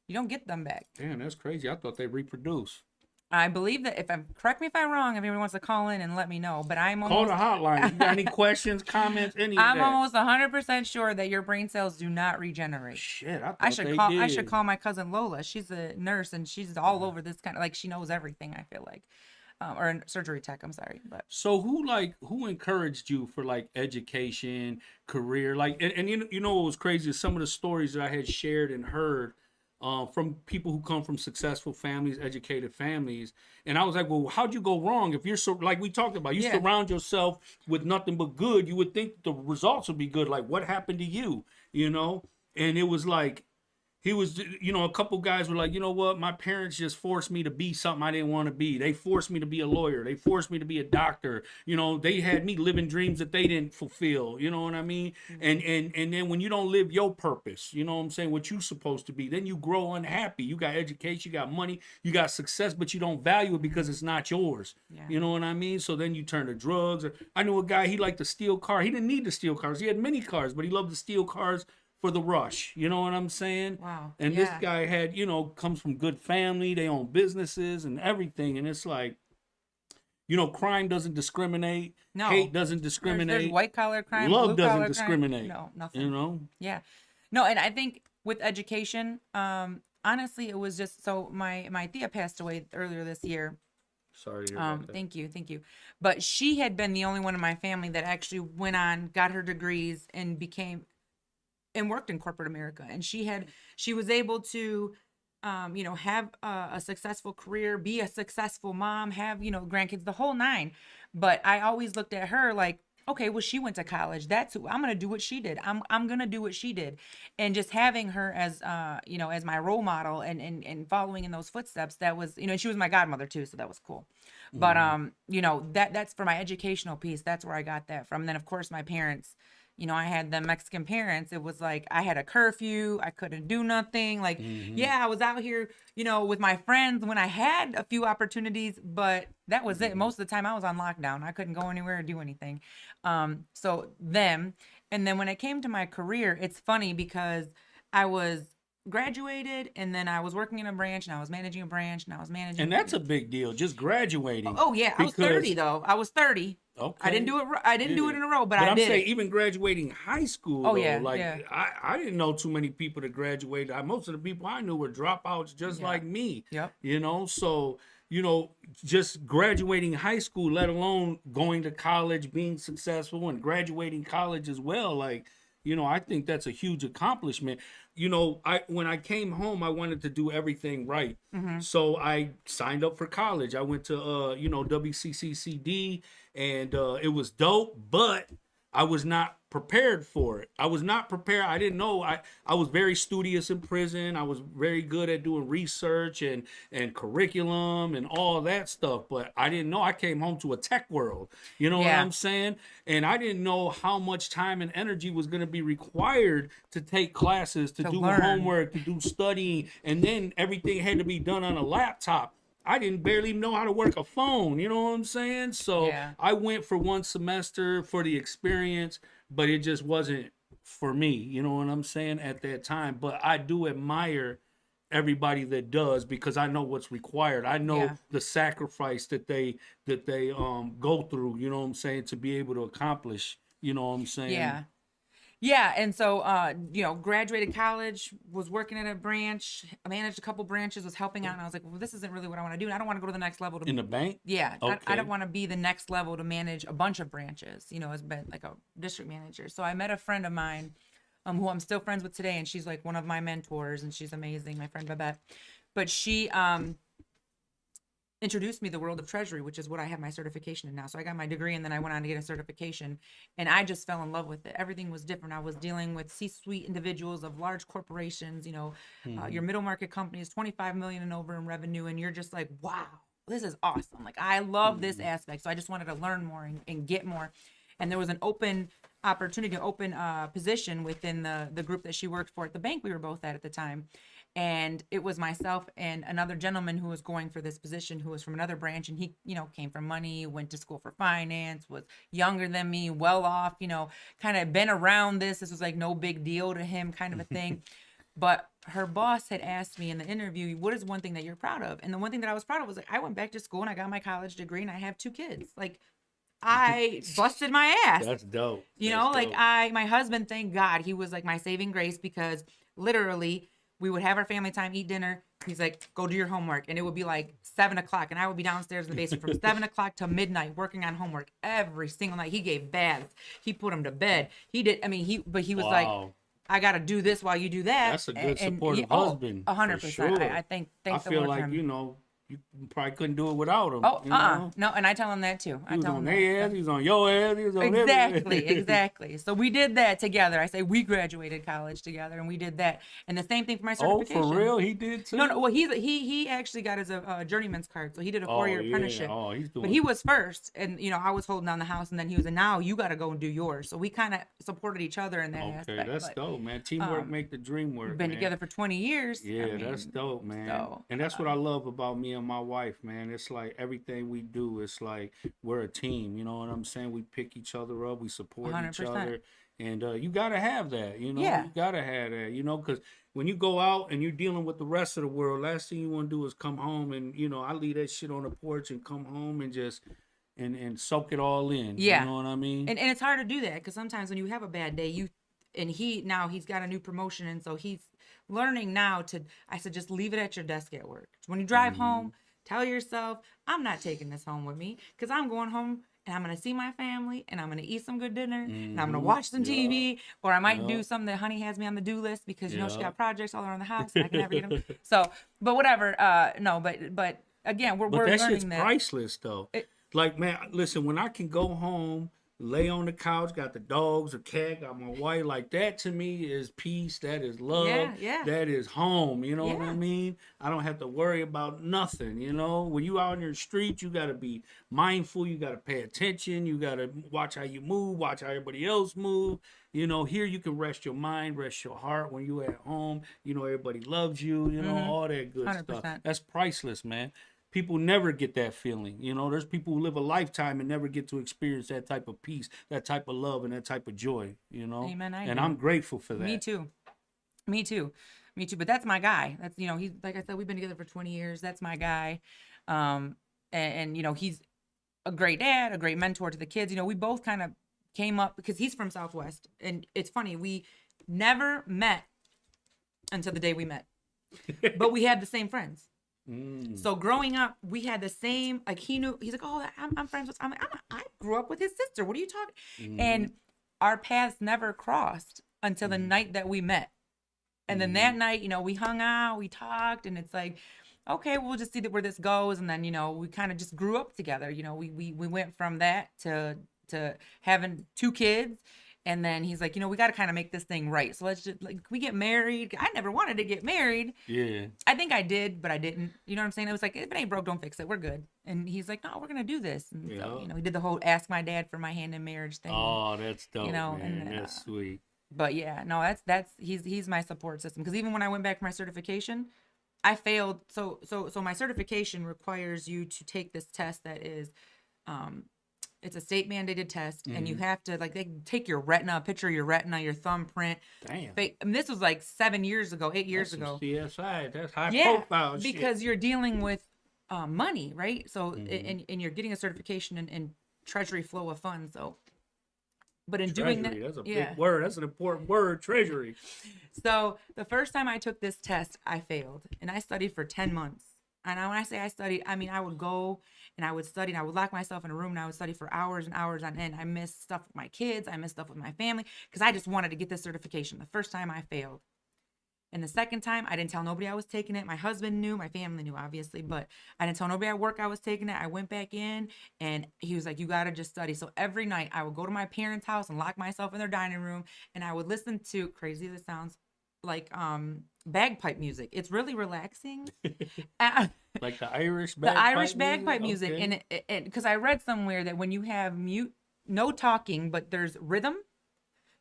You don't get them back. Damn, that's crazy. I thought they reproduce. I believe that correct me if I'm wrong, if anyone wants to call in and let me know, but I'm Call almost, the hotline. If you got any questions, comments, any of I'm that. almost 100% sure that your brain cells do not regenerate. Shit, I thought I should they call. did. I should call my cousin Lola. She's a nurse and she's all over this kind of, like, she knows everything. I feel like, or a surgery tech. I'm sorry, but So who encouraged you for like education, career, like, and what was crazy is some of the stories that I had shared and heard from people who come from successful families, educated families, and I was like, well, how'd you go wrong if you're so, like we talked about, you surround yourself with nothing but good, you would think the results would be good. Like, what happened to you, And it was like, he was, a couple guys were like, you know what? My parents just forced me to be something I didn't want to be. They forced me to be a lawyer. They forced me to be a doctor. They had me living dreams that they didn't fulfill. You know what I mean? And then when you don't live your purpose, you know what I'm saying? What you're supposed to be, then you grow unhappy. You got education, you got money, you got success, but you don't value it because it's not yours. Yeah. You know what I mean? So then you turn to drugs. I knew a guy, he liked to steal cars. He didn't need to steal cars. He had many cars, but he loved to steal cars for the rush. You know what I'm saying? Wow. And this guy had, comes from good family. They own businesses and everything. And it's like, crime doesn't discriminate. No. Hate doesn't discriminate. There's white collar crime. Love blue doesn't collar discriminate. Crime. No, nothing. Yeah. No, and I think with education, honestly, it was just, so my tia passed away earlier this year. Sorry to hear about that. Thank you. But she had been the only one in my family that actually went on, got her degrees, and worked in corporate America. And she was able to, have a successful career, be a successful mom, have, grandkids, the whole nine. But I always looked at her like, okay, well, she went to college. That's who I'm going to do what she did. I'm going to do what she did. And just having her as, as my role model and following in those footsteps, that was, and she was my godmother too. So that was cool. But, that's for my educational piece. That's where I got that from. And then of course my parents, I had the Mexican parents. It was like I had a curfew. I couldn't do nothing. Like, I was out here, with my friends when I had a few opportunities, but that was it. Most of the time I was on lockdown. I couldn't go anywhere or do anything. So them. And then when it came to my career, it's funny because I was graduated and then I was working in a branch and I was managing a branch and I was managing. And that's a big deal, just graduating. Oh yeah. I was 30 though. I was 30. Okay. I didn't do it. I didn't do it in a row, but I I'm did. saying even graduating high school. Oh, though, yeah, like yeah. I didn't know too many people that graduated. Most of the people I knew were dropouts, just like me. Yep. So just graduating high school, let alone going to college, being successful, and graduating college as well. Like, I think that's a huge accomplishment. When I came home, I wanted to do everything right. So I signed up for college. I went to WCCCD, and it was dope, but I was not prepared for it. I was not prepared. I didn't know. I was very studious in prison. I was very good at doing research and curriculum and all that stuff. But I didn't know. I came home to a tech world. You know what Yeah. I'm saying? And I didn't know how much time and energy was going to be required to take classes, to do learn. homework, to do studying, and then everything had to be done on a laptop. I didn't barely know how to work a phone, you know what I'm saying? So Yeah. I went for one semester for the experience, but it just wasn't for me, you know what I'm saying, at that time. But I do admire everybody that does, because I know what's required. I know Yeah. the sacrifice that they go through, you know what I'm saying, to be able to accomplish, you know what I'm saying? Yeah. Yeah, and so graduated college, was working at a branch, managed a couple branches, was helping out, and I was like, well, this isn't really what I want to do. And I don't want to go to the next level. In the bank? Yeah, I Okay. don't want to be the next level to manage a bunch of branches, as been like a district manager. So I met a friend of mine, who I'm still friends with today, and she's like one of my mentors, and she's amazing, my friend Babette. But she introduced me to the world of treasury, which is what I have my certification in now. So I got my degree, and then I went on to get a certification, and I just fell in love with it. Everything was different. I was dealing with C-suite individuals of large corporations, your middle market companies, 25 million and over in revenue, and you're just like, wow, this is awesome. Like, I love this aspect. So I just wanted to learn more and get more. And there was an open opportunity, open position within the group that she worked for at the bank we were both at the time. And it was myself and another gentleman who was going for this position, who was from another branch. And he, came from money, went to school for finance, was younger than me, well off, kind of been around this. This was like no big deal to him, kind of a thing. But her boss had asked me in the interview, what is one thing that you're proud of? And the one thing that I was proud of was like, I went back to school and I got my college degree and I have 2 kids. Like, I busted my ass. That's dope. My husband, thank God, he was like my saving grace, because literally we would have our family time, eat dinner. He's like, go do your homework. And it would be like 7:00. And I would be downstairs in the basement from 7:00 to midnight working on homework every single night. He gave baths. He put him to bed. He did. I mean, he was like, I got to do this while you do that. That's a good supportive husband. 100%. Sure. I think I the feel Lord like, for him. you probably couldn't do it without him. No, and I tell him that too. He was on their ass, he was on your ass, he was on everything. Exactly. So we did that together. I say we graduated college together, and we did that. And the same thing for my certification. Oh, for real? He did too? No. Well, he actually got his journeyman's card, so he did a 4-year apprenticeship. Oh, he's doing. But he was first, and I was holding down the house, and then he was, and now you got to go and do yours. So we kind of supported each other in that aspect. Okay, that's dope, man. Teamwork make the dream work. We've been together for 20 years. Yeah, that's dope, man. And that's what I love about me and my wife, man. It's like everything we do, it's like we're a team. You know what I'm saying? We pick each other up, we support 100%. each other, and you gotta have that. Yeah. You gotta have that. Because when you go out and you're dealing with the rest of the world, last thing you want to do is come home and I leave that shit on the porch and come home and just and soak it all in. Yeah. You know what I mean? And it's hard to do that, because sometimes when you have a bad day, he's got a new promotion, and so he's learning now I said, just leave it at your desk at work. When you drive home, tell yourself, I'm not taking this home with me, because I'm going home and I'm going to see my family, and I'm going to eat some good dinner, and I'm going to watch some TV, or I might do something that honey has me on the do list, because, she got projects all around the house and I can never get them. So, but whatever. But again, we're that learning shit's that. priceless, though. Like, man, listen, when I can go home, lay on the couch, got the dogs, a cat, got my wife, like that to me is peace. That is love. Yeah. That is home. You know what I Yeah. mean? I don't have to worry about nothing. When you out in the street, you got to be mindful. You got to pay attention. You got to watch how you move, watch how everybody else move. Here you can rest your mind, rest your heart when you at home. Everybody loves you, all that good 100%. stuff. That's priceless, man. People never get that feeling. There's people who live a lifetime and never get to experience that type of peace, that type of love, and that type of joy, Amen. And I'm grateful for that. Me too. But that's my guy. That's, he's, like I said, we've been together for 20 years. That's my guy. And he's a great dad, a great mentor to the kids. We both kind of came up, because he's from Southwest. And it's funny, we never met until the day we met, but we had the same friends. So growing up, we had the same, like he's like, oh, I'm friends with, I grew up with his sister. What are you talking? And our paths never crossed until the night that we met. And then that night, you know, we hung out, we talked, and it's like, okay, we'll just see where this goes. And then, you know, we kind of just grew up together. You know, we went from that to having 2 kids. And then he's like, you know, we got to kind of make this thing right. So let's just, like, we get married. I never wanted to get married. Yeah. I think I did, but I didn't. You know what I'm saying? It was like, if it ain't broke, don't fix it. We're good. And he's like, no, we're going to do this. And so, you know, he did the whole ask my dad for my hand in marriage thing. Oh, that's dope, you know, man. and, That's sweet. But yeah, no, he's my support system. Because even when I went back for my certification, I failed. So my certification requires you to take this test that is, it's a state mandated test, and you have to, like, they take your retina, a picture of your retina, your thumbprint. Damn. And this was like 7 years ago, 8 years That's ago. CSI. That's high Yeah, profile shit. because you're dealing with money, right? So and you're getting a certification in treasury flow of funds. So, but in doing that, That's a big word. That's an important word, treasury. So the first time I took this test, I failed, and I studied for 10 months. And when I say I studied, I mean I would go and I would study, and I would lock myself in a room, and I would study for hours and hours on end. I missed stuff with my kids. I missed stuff with my family because I just wanted to get this certification. The first time I failed. And the second time, I didn't tell nobody I was taking it. My husband knew, my family knew, obviously, but I didn't tell nobody at work I was taking it. I went back in, and he was like, you got to just study. So every night, I would go to my parents' house and lock myself in their dining room, and I would listen to, crazy as it sounds, like bagpipe music. It's really relaxing. Like the Irish bagpipe music. Okay. And because I read somewhere that when you have no talking, but there's rhythm,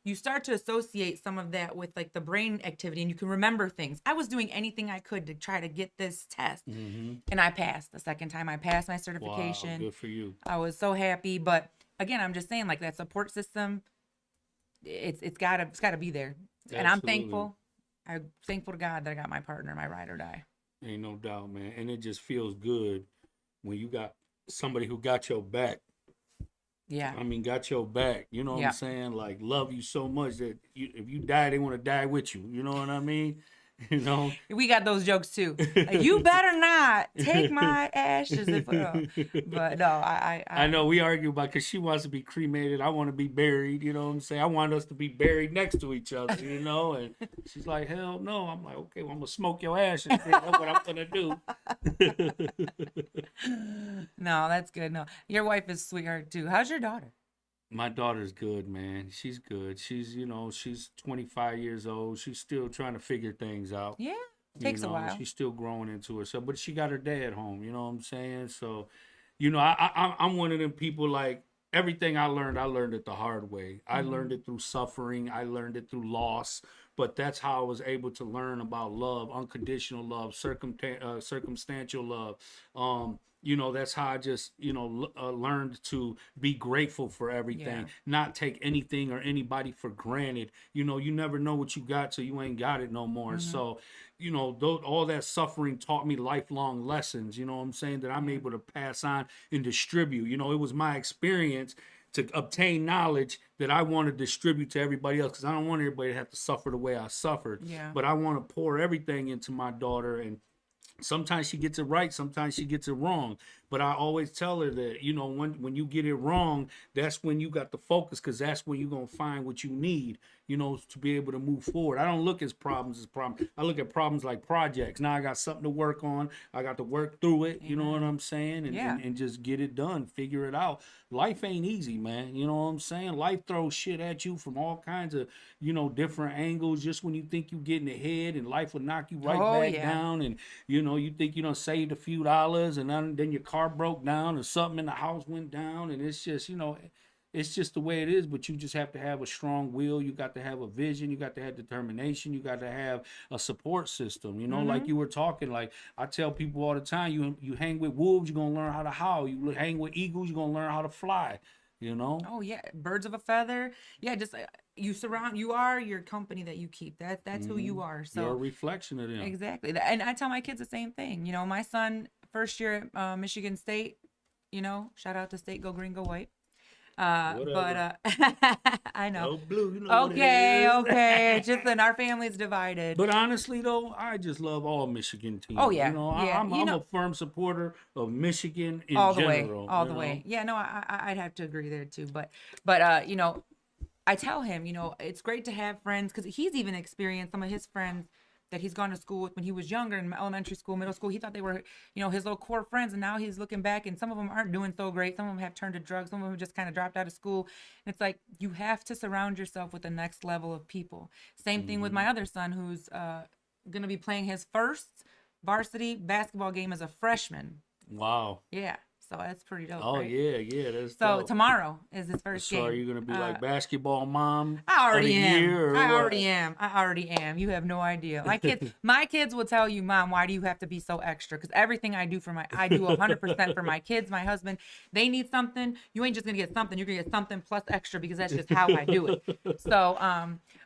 you start to associate some of that with, like, the brain activity, and you can remember things. I was doing anything I could to try to get this test, and I passed. The second time I passed my certification. Wow, good for you. I was so happy. But again, I'm just saying, like, that support system, it's gotta be there. Absolutely. And I'm thankful. I'm thankful to God that I got my partner, my ride or die. Ain't no doubt, man. And it just feels good when you got somebody who got your back. Yeah. I mean, got your back. You know what I'm saying? Like, love you so much that if you die, they want to die with you. You know what I mean? You know? We got those jokes too. Like, you better not take my ashes. But no, I know we argue about, because she wants to be cremated. I want to be buried. You know what I'm saying? I want us to be buried next to each other, you know? And she's like, hell no. I'm like, okay, well, I'm going to smoke your ashes. That's what I'm going to do. No, that's good. No, your wife is sweetheart too. How's your daughter? My daughter's good, man. She's good. She's 25 years old. She's still trying to figure things out. Yeah, takes a while. She's still growing into herself, but she got her dad home. You know what I'm saying? So, I'm one of them people, like, everything I learned it the hard way. I learned it through suffering. I learned it through loss. But that's how I was able to learn about love, unconditional love, circumstantial love. That's how I just, learned to be grateful for everything, not take anything or anybody for granted. You never know what you got till you ain't got it no more. So, all that suffering taught me lifelong lessons, you know what I'm saying, that I'm able to pass on and distribute. It was my experience to obtain knowledge that I want to distribute to everybody else, because I don't want everybody to have to suffer the way I suffered. Yeah. But I want to pour everything into my daughter, and sometimes she gets it right, sometimes she gets it wrong. But I always tell her that, when you get it wrong, that's when you got to focus, because that's when you're going to find what you need, to be able to move forward. I don't look at problems as problems. I look at problems like projects. Now I got something to work on. I got to work through it. You know what I'm saying? And just get it done, figure it out. Life ain't easy, man. You know what I'm saying? Life throws shit at you from all kinds of, different angles. Just when you think you getting ahead, and life will knock you right back down. And, you think you done saved a few dollars, and then your car broke down, or something in the house went down, and it's just, it's just the way it is. But you just have to have a strong will. You got to have a vision. You got to have determination. You got to have a support system. Like you were talking. Like I tell people all the time, you hang with wolves, you're gonna learn how to howl. You hang with eagles, you're gonna learn how to fly. Oh yeah, birds of a feather. Yeah, just you are your company that you keep. That's who you are. So you're a reflection of them. Exactly. And I tell my kids the same thing. My son, first year at Michigan State, shout out to State, go green, go white. But I know. Go blue, okay. Just that our family's divided. But honestly, though, I just love all Michigan teams. Oh yeah, I'm a firm supporter of Michigan in all the general. Way, all the way. Yeah, no, I'd have to agree there too. But I tell him, it's great to have friends, because he's even experienced some of his friends that he's gone to school with when he was younger in elementary school, middle school. He thought they were, his little core friends, and now he's looking back, and some of them aren't doing so great. Some of them have turned to drugs. Some of them just kind of dropped out of school. And it's like, you have to surround yourself with the next level of people. Same thing with my other son, who's going to be playing his first varsity basketball game as a freshman. Wow. Yeah. So that's pretty dope. Oh, right? yeah, that's So dope. tomorrow is his first So game. are you gonna be like basketball mom? I already of the am. year, or I what? already am. You have no idea. My kids will tell you, Mom, why do you have to be so extra? Because everything I do I do 100% for my kids, my husband. They need something. You ain't just gonna get something. You're gonna get something plus extra, because that's just how I do it. So,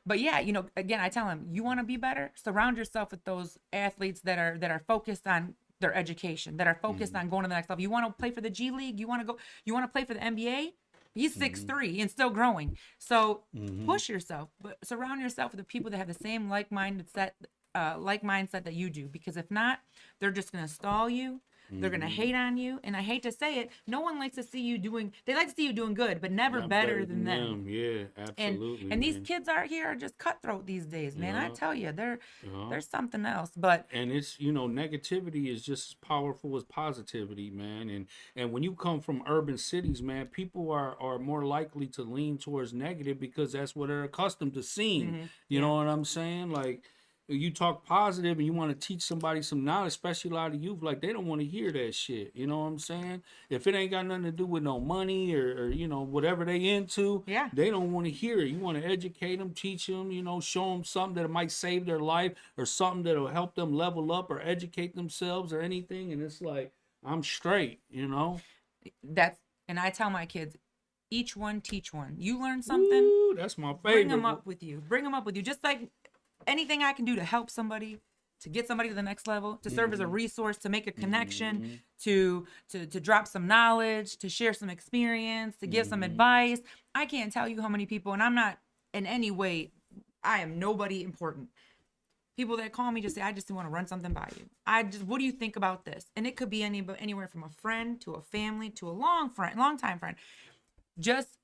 but yeah, again, I tell them, you want to be better. Surround yourself with those athletes that are focused on their education, that are focused on going to the next level. You want to play for the G League? You want to play for the NBA? He's 6'3" and still growing. So push yourself, but surround yourself with the people that have the same like mindset that you do. Because if not, they're just gonna stall you. They're gonna hate on you, and I hate to say it, no one likes to see you doing. They like to see you doing good, but never better than them. Yeah, absolutely. And these kids out here are just cutthroat these days, man. I tell you, they're something else. But and it's negativity is just as powerful as positivity, man. And when you come from urban cities, man, people are more likely to lean towards negative because that's what they're accustomed to seeing. You know what I'm saying? Like, you talk positive and you want to teach somebody some knowledge, especially a lot of youth, like, they don't want to hear that shit. You know what I'm saying? If it ain't got nothing to do with no money or whatever they into, they don't want to hear it. You want to educate them, teach them, show them something that might save their life or something that'll help them level up or educate themselves or anything. And it's like, I'm straight, and I tell my kids, each one teach one. You learn something. Ooh, that's my favorite. Bring them up with you. Just like anything I can do to help somebody, to get somebody to the next level, to serve as a resource, to make a connection, to drop some knowledge, to share some experience, to give some advice. I can't tell you how many people, and I'm not in any way, I am nobody important. People that call me just say, I just want to run something by you. What do you think about this? And it could be anywhere from a friend to a family to a long time friend. Just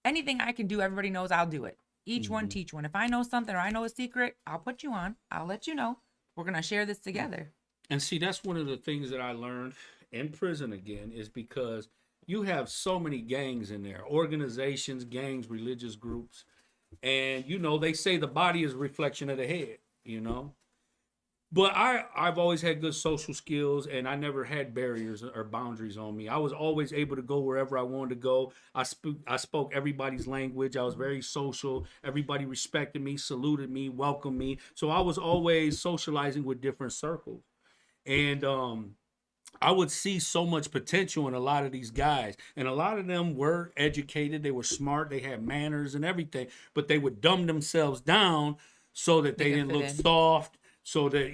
anything I can do, everybody knows I'll do it. Each one teach one. If I know something or I know a secret, I'll put you on. I'll let you know. We're going to share this together. And see, that's one of the things that I learned in prison again, is because you have so many gangs in there, organizations, gangs, religious groups. And, they say the body is a reflection of the head, But I've always had good social skills, and I never had barriers or boundaries on me. I was always able to go wherever I wanted to go. I spoke everybody's language. I was very social. Everybody respected me, saluted me, welcomed me. So I was always socializing with different circles. And I would see so much potential in a lot of these guys. And a lot of them were educated. They were smart. They had manners and everything. But they would dumb themselves down so that they didn't look soft. So that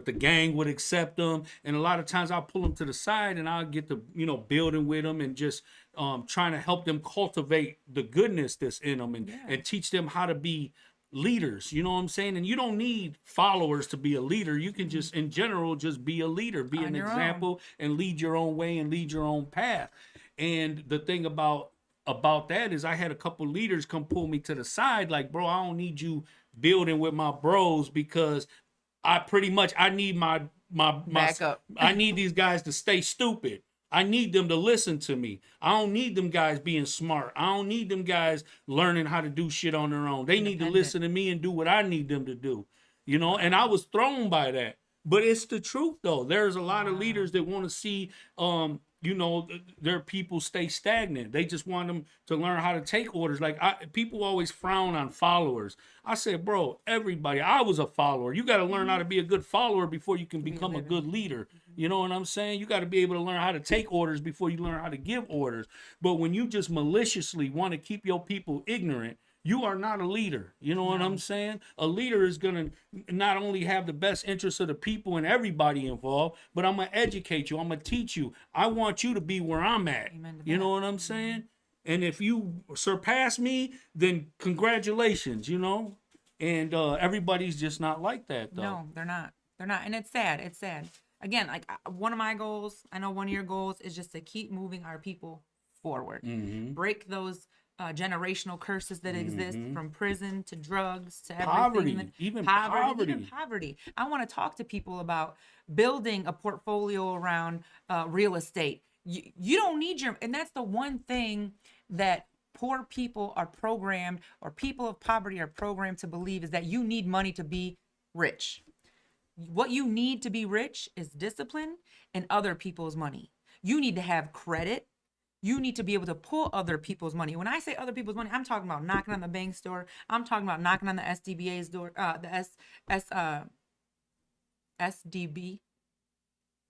the gang would accept them. And a lot of times I'll pull them to the side and I'll get to, building with them and just trying to help them cultivate the goodness that's in them and teach them how to be leaders. You know what I'm saying? And you don't need followers to be a leader. You can just, in general, just be a leader, be an example and lead your own way and lead your own path. And the thing about that is I had a couple leaders come pull me to the side like, bro, I don't need you building with my bros because I need my backup. I need these guys to stay stupid. I need them to listen to me. I don't need them guys being smart. I don't need them guys learning how to do shit on their own. They need to listen to me and do what I need them to do. And I was thrown by that. But it's the truth though. There's a lot of leaders that want to see their people stay stagnant. They just want them to learn how to take orders. Like people always frown on followers. I said, bro, I was a follower. You got to learn how to be a good follower before you can become a good leader. You know what I'm saying? You got to be able to learn how to take orders before you learn how to give orders. But when you just maliciously want to keep your people ignorant, you are not a leader. You know what I'm saying? A leader is going to not only have the best interests of the people and everybody involved, but I'm going to educate you. I'm going to teach you. I want you to be where I'm at. You know what I'm saying? And if you surpass me, then congratulations, And everybody's just not like that, though. No, they're not. They're not. And it's sad. It's sad. Again, like one of my goals, I know one of your goals is just to keep moving our people forward. Break those generational curses that exist, from prison to drugs to everything. Poverty, even poverty. Even poverty. I want to talk to people about building a portfolio around real estate. You don't need and that's the one thing that poor people are programmed, or people of poverty are programmed to believe, is that you need money to be rich. What you need to be rich is discipline and other people's money. You need to have credit. You need to be able to pull other people's money. When I say other people's money, I'm talking about knocking on the bank's door. I'm talking about knocking on the SDBA's door, SDB,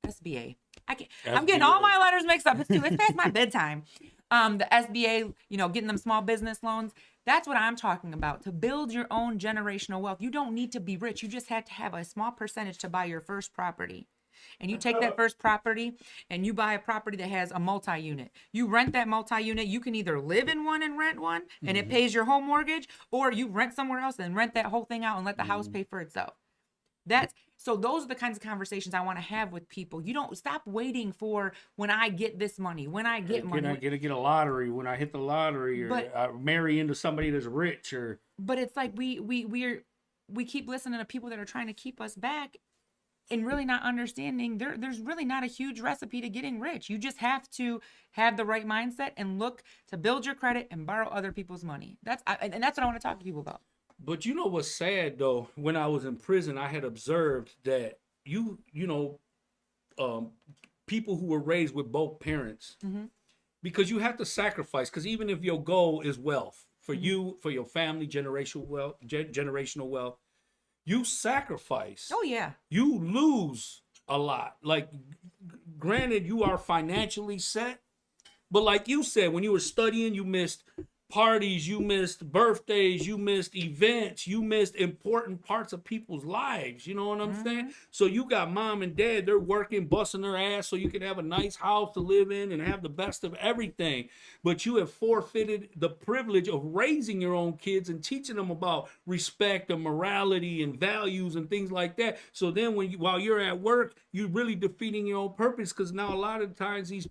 SBA. I'm getting all my letters mixed up. It's past my bedtime. The SBA, getting them small business loans. That's what I'm talking about. To build your own generational wealth. You don't need to be rich. You just have to have a small percentage to buy your first property. And you take that first property and you buy a property that has a multi-unit. You rent that multi-unit. You can either live in one and rent one and it pays your home mortgage, or you rent somewhere else and rent that whole thing out and let the house pay for itself. So those are the kinds of conversations I want to have with people. You don't stop waiting for when I get this money, when I get money. I get a lottery, when I hit the lottery, or I marry into somebody that's rich, or. But it's like we keep listening to people that are trying to keep us back, and really not understanding there's really not a huge recipe to getting rich. You just have to have the right mindset and look to build your credit and borrow other people's money. That's what I want to talk to people about. But you know what's sad though? When I was in prison, I had observed that people who were raised with both parents, because you have to sacrifice. Because even if your goal is wealth for you, for your family, generational wealth, you sacrifice. Oh yeah. You lose a lot. Like, granted, you are financially set, but like you said, when you were studying, you missed parties, you missed birthdays, you missed events, you missed important parts of people's lives. You know what I'm saying? So you got mom and dad, they're working, busting their ass so you can have a nice house to live in and have the best of everything. But you have forfeited the privilege of raising your own kids and teaching them about respect and morality and values and things like that. So then while you're at work, you're really defeating your own purpose, because now a lot of times these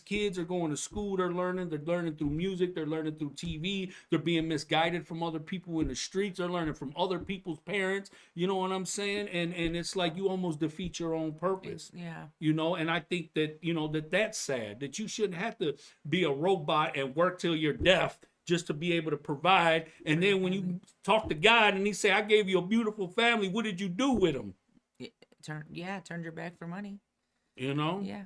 kids are going to school, they're learning through music, they're learning through TV, they're being misguided from other people in the streets, they're learning from other people's parents, you know what I'm saying? And it's like you almost defeat your own purpose. Yeah. And I think that, that's sad, that you shouldn't have to be a robot and work till you're deaf just to be able to provide. And then when you talk to God and he say, I gave you a beautiful family, what did you do with them? Turned your back for money. Yeah.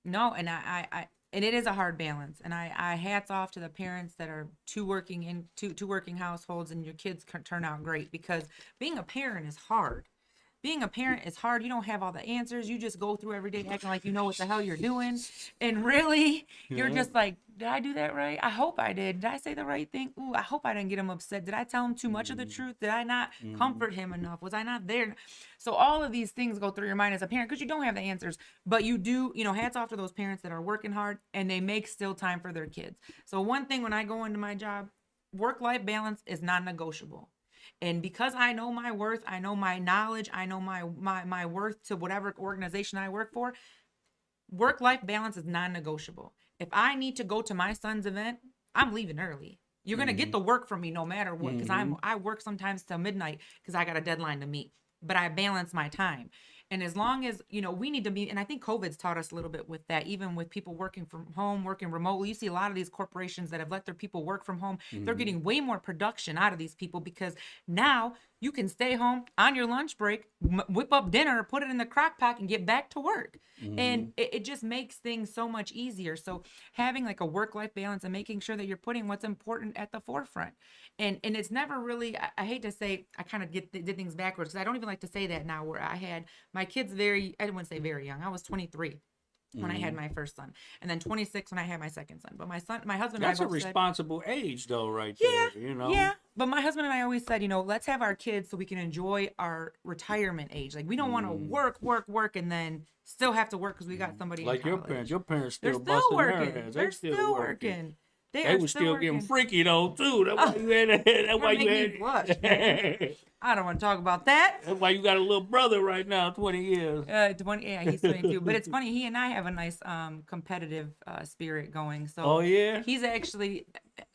No, and I and it is a hard balance. And I hats off to the parents that are two working households, and your kids turn out great, because being a parent is hard. Being a parent is hard. You don't have all the answers. You just go through every day acting like you know what the hell you're doing. And really, you're just like, did I do that right? I hope I did. Did I say the right thing? Ooh, I hope I didn't get him upset. Did I tell him too much of the truth? Did I not comfort him enough? Was I not there? So all of these things go through your mind as a parent, because you don't have the answers. But you do, hats off to those parents that are working hard and they make still time for their kids. So one thing when I go into my job, work-life balance is non-negotiable. And because I know my worth, I know my knowledge, I know my worth to whatever organization I work for, work-life balance is non-negotiable. If I need to go to my son's event, I'm leaving early. You're going to get the work from me no matter what, because I work sometimes till midnight because I got a deadline to meet. But I balance my time. And as long as, we need to be, and I think COVID's taught us a little bit with that, even with people working from home, working remotely. You see a lot of these corporations that have let their people work from home. They're getting way more production out of these people, because now you can stay home on your lunch break, whip up dinner, put it in the crock pot, and get back to work. And it just makes things so much easier. So having like a work-life balance and making sure that you're putting what's important at the forefront. And it's never really, I hate to say, I kind of did things backwards, because I don't even like to say that now, where I had my kids I wouldn't say very young. I was 23 when I had my first son, and then 26 when I had my second son. But my husband, that's a responsible age though, right there. Yeah. But my husband and I always said, let's have our kids so we can enjoy our retirement age. Like, we don't want to work, and then still have to work because we got somebody like in college. Your parents still They're still working. Their ass. They're still working. They were still getting freaky though too. That's why you had. That's why you had. Blush, I don't want to talk about that. That's why you got a little brother right now, 20 years. 20. Yeah, he's 22. But it's funny. He and I have a nice competitive spirit going. So. Oh yeah. He's actually.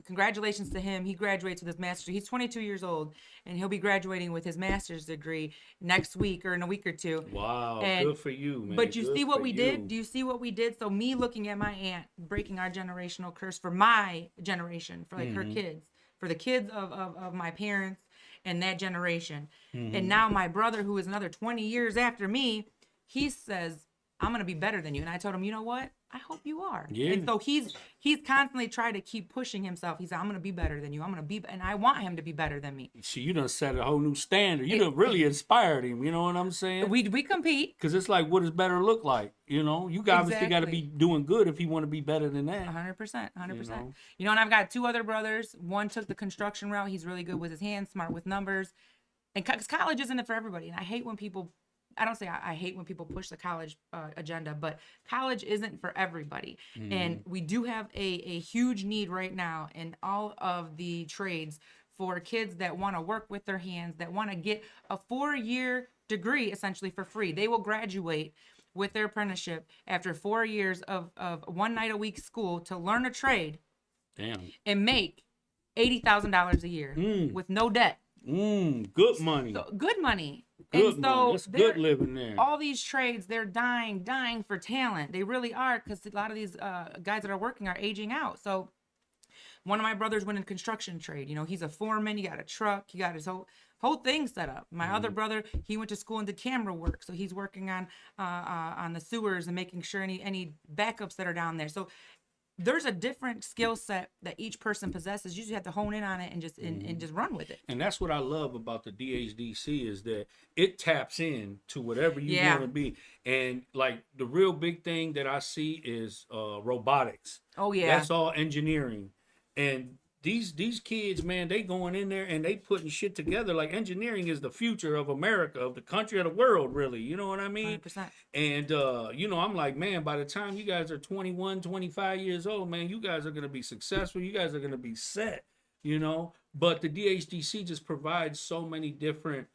congratulations to him. He graduates with his master's. He's 22 years old, and he'll be graduating with his master's degree next week or in a week or two. Wow, And good for you, man. but you Good see what for we you. did? Do you see what we did? So me looking at my aunt breaking our generational curse for my generation, for like her kids, for the kids of my parents and that generation. And now my brother, who is another 20 years after me, he says, I'm gonna be better than you. And I told him, you know what? I hope you are. Yeah. And so he's constantly trying to keep pushing himself. He said, I'm gonna be better than you. I'm gonna be, and I want him to be better than me. See, you done set a whole new standard. You done really inspired him. You know what I'm saying? We compete. Because it's like, what does better look like? You know, you obviously got to be doing good if you want to be better than that. 100%, 100%. know? You know, and I've got 2 other brothers. One took the construction route. He's really good with his hands, smart with numbers. And because college isn't it for everybody. And I hate when people, I don't say I hate when people push the college agenda, but college isn't for everybody. And we do have a huge need right now in all of the trades for kids that want to work with their hands, that want to get a 4-year degree essentially for free. They will graduate with their apprenticeship after 4 years of 1 night a week school to learn a trade. Damn. And make $80,000 a year with no debt. Good money. So, good money. Good and money. so That's good living there. all these trades, they're dying for talent. They really are, because a lot of these guys that are working are aging out. So one of my brothers went in construction trade. You know, he's a foreman. He got a truck. He got his whole thing set up. My other brother, he went to school and did camera work. So he's working on the sewers and making sure any backups that are down there. So there's a different skill set that each person possesses. You just have to hone in on it and just and just run with it. And that's what I love about the DHDC is that it taps in to whatever you want to be. And like the real big thing that I see is robotics. Oh yeah. That's all engineering. And these kids, man, they going in there and they putting shit together. Like engineering is the future of America, of the country, of the world, really. You know what I mean? 100%. And, you know, I'm like, man, by the time you guys are 21, 25 years old, man, you guys are going to be successful. You guys are going to be set, you know. But the DHDC just provides so many different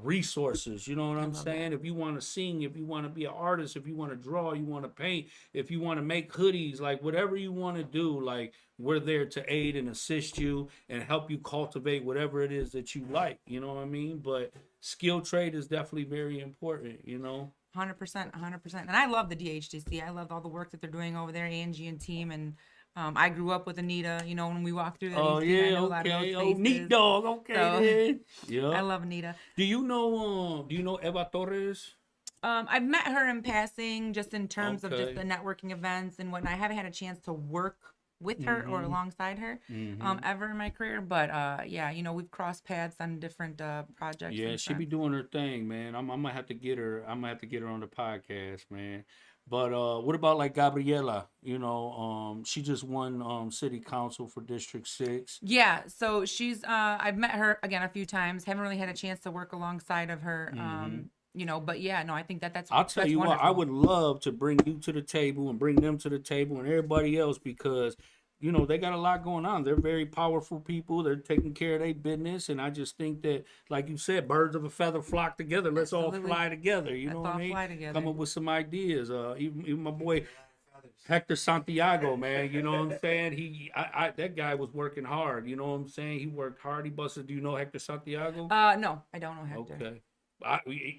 resources, you know what I'm saying? If you want to sing, if you want to be an artist, if you want to draw, you want to paint, if you want to make hoodies, like whatever you want to do, like we're there to aid and assist you and help you cultivate whatever it is that you like, you know what I mean? But skill trade is definitely very important, you know? 100%, 100%. And I love the DHDC. I love all the work that they're doing over there, Angie and team. And I grew up with Anita, you know, when we walked through that. Oh, yeah, okay. Oh, neat dog. Okay, so, yeah. I love Anita. Do you know Eva Torres? I've met her in passing, just in terms of just the networking events and whatnot. I haven't had a chance to work with her or alongside her ever in my career, but yeah, you know, we've crossed paths on different projects. Yeah, she be doing her thing, man. I'm gonna have to get her. I'm gonna have to get her on the podcast, man. But what about like Gabriela? You know, she just won city council for District 6. Yeah, so she's I've met her again a few times. Haven't really had a chance to work alongside of her. You know, but yeah, no, I think that's. I'll tell you wonderful. what, I would love to bring you to the table and bring them to the table and everybody else, because you know, they got a lot going on. They're very powerful people. They're taking care of their business. And I just think that, like you said, birds of a feather flock together. Let's all fly together. You know what I mean? Fly together. Come up with some ideas. Even my boy Hector Santiago, man. You know what I'm saying? That guy was working hard. You know what I'm saying? He worked hard. He busted. Do you know Hector Santiago? No, I don't know Hector. Okay.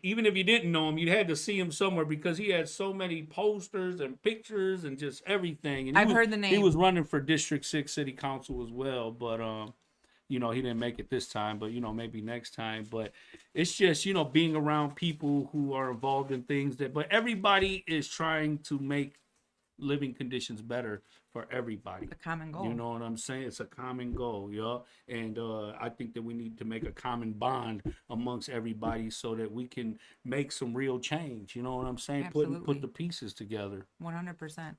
Even if you didn't know him, you had to see him somewhere because he had so many posters and pictures and just everything. And I've heard the name. He was running for District 6 City Council as well, but you know, he didn't make it this time, but you know, maybe next time. But it's just, you know, being around people who are involved in things but everybody is trying to make living conditions better for everybody. A common goal. You know what I'm saying? It's a common goal, yeah. And I think that we need to make a common bond amongst everybody so that we can make some real change. You know what I'm saying? Absolutely. Put the pieces together. 100%.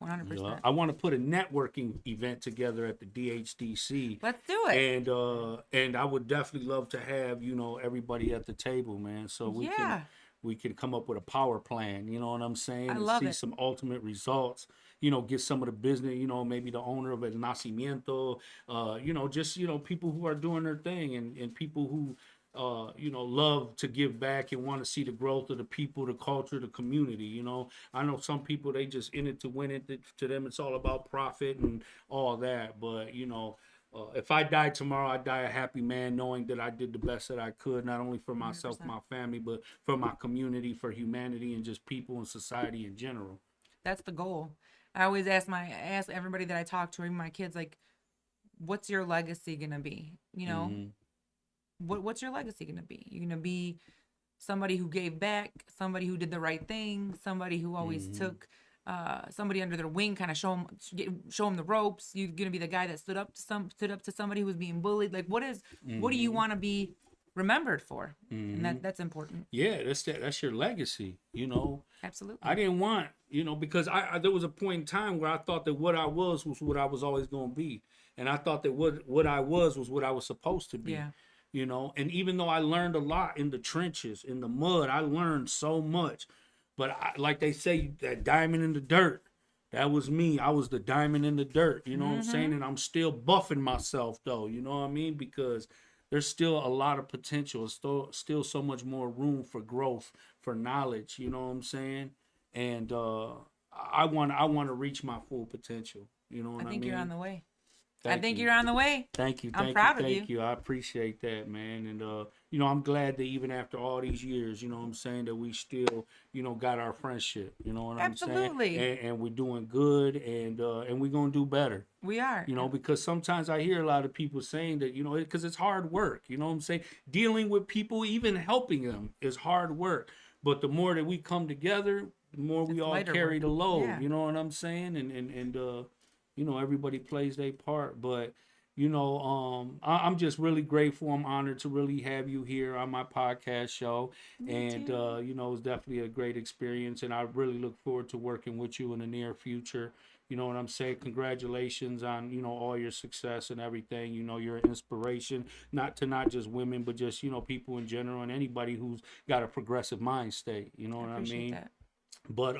100%. Yeah. I want to put a networking event together at the DHDC. Let's do it. And I would definitely love to have, you know, everybody at the table, man. So we can come up with a power plan, you know what I'm saying? I love see it. some ultimate results, you know, get some of the business, you know, maybe the owner of El Nacimiento, you know, just, you know, people who are doing their thing and people who love to give back and want to see the growth of the people, the culture, the community. I know some people, they just in it to win it. To them, it's all about profit and all that. But if I die tomorrow, I die a happy man, knowing that I did the best that I could, not only for myself, 100%. my family, but for my community, for humanity, and just people and society in general. That's the goal. I always ask everybody that I talk to, even my kids, like, what's your legacy gonna be? What's your legacy gonna be? You're gonna be somebody who gave back, somebody who did the right thing, somebody who always took somebody under their wing, kind of show them the ropes. You're gonna be the guy that stood up to somebody who was being bullied. Like, what do you want to be remembered for? And that's important. Yeah, that's your legacy. Absolutely. I didn't want, because there was a point in time where I thought that what I was what I was always going to be, and I thought that what I was what I was supposed to be. Yeah. And even though I learned a lot in the trenches, in the mud, I learned so much. But like they say, that diamond in the dirt, that was me. I was the diamond in the dirt. You know what I'm saying? And I'm still buffing myself, though. You know what I mean? Because there's still a lot of potential. Still so much more room for growth, for knowledge. You know what I'm saying? And I want to reach my full potential. You know what I mean? I think you're on the way. Thank you. You're on the way. Thank you. I'm proud of you. Thank you. I appreciate that, man. And, I'm glad that even after all these years, you know what I'm saying, that we still, got our friendship. You know what I'm saying? Absolutely. And we're doing good, and we're going to do better. We are. Because sometimes I hear a lot of people saying that, because it's hard work. You know what I'm saying? Dealing with people, even helping them, is hard work. But the more that we come together, the more we all carry the load. Yeah. You know what I'm saying? And everybody plays their part. But, I'm just really grateful. I'm honored to really have you here on my podcast show. And, it's definitely a great experience. And I really look forward to working with you in the near future. You know what I'm saying? Congratulations on, all your success and everything. You're an inspiration, not just women, but just, people in general, and anybody who's got a progressive mind state. You know what I mean? That. But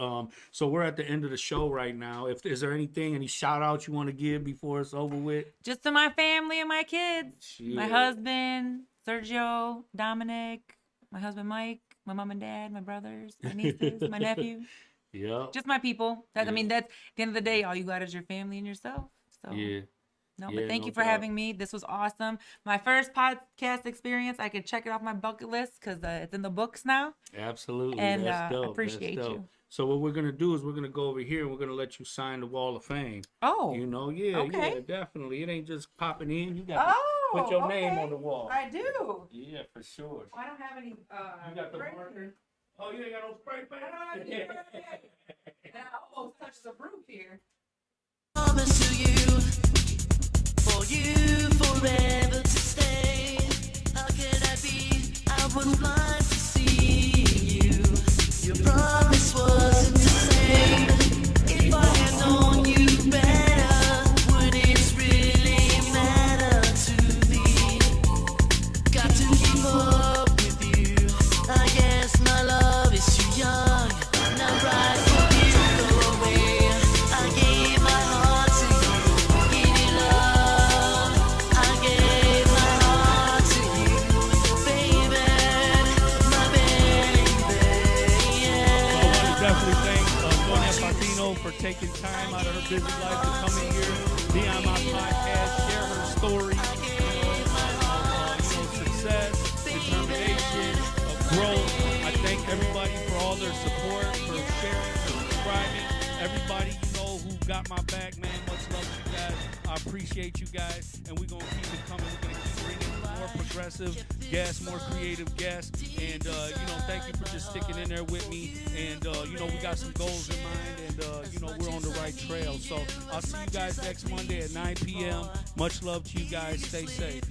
so we're at the end of the show right now. Is there any shout outs you want to give before it's over with? Just to my family and my kids. Shit. My husband, Sergio, Dominic, my husband Mike, my mom and dad, my brothers, my nieces, my nephew. Yeah. Just my people. I mean, that's at the end of the day, all you got is your family and yourself. So yeah. No, but thank you for having me. This was awesome. My first podcast experience. I could check it off my bucket list because it's in the books now. Absolutely. And that's dope. appreciate you. So what we're going to do is we're going to go over here and we're going to let you sign the Wall of Fame. Oh. Yeah, definitely. It ain't just popping in. You got to put your name on the wall. I do. Yeah, for sure. I don't have any. You got the marker? Oh, you ain't got no spray paint? And I almost touched the roof here. Promise to you, for you forever to stay. How could I be? I was blind to see you. Your promise wasn't the same. If I had known you better, would it really matter to me? Got to keep up with you. I guess my love is too young. Not right for you to go away. I gave my heart to you. Give you love. I gave my heart to you, baby, my baby. Yeah. I want to definitely thank Tonia Patino for taking time out of her busy life to come in here, be on my podcast, share her story, success, determination, growth. I thank everybody for all their support, for sharing, for subscribing. Everybody who got my back, man. Much love to you guys. I appreciate you guys, and we're gonna keep it coming. We're gonna keep bringing more progressive guests, more creative guests, and thank you for just sticking in there with me. And we got some goals in mind, and we're on the right trail. So I'll see you guys next Monday at 9 p.m. Much love to you guys. Stay safe.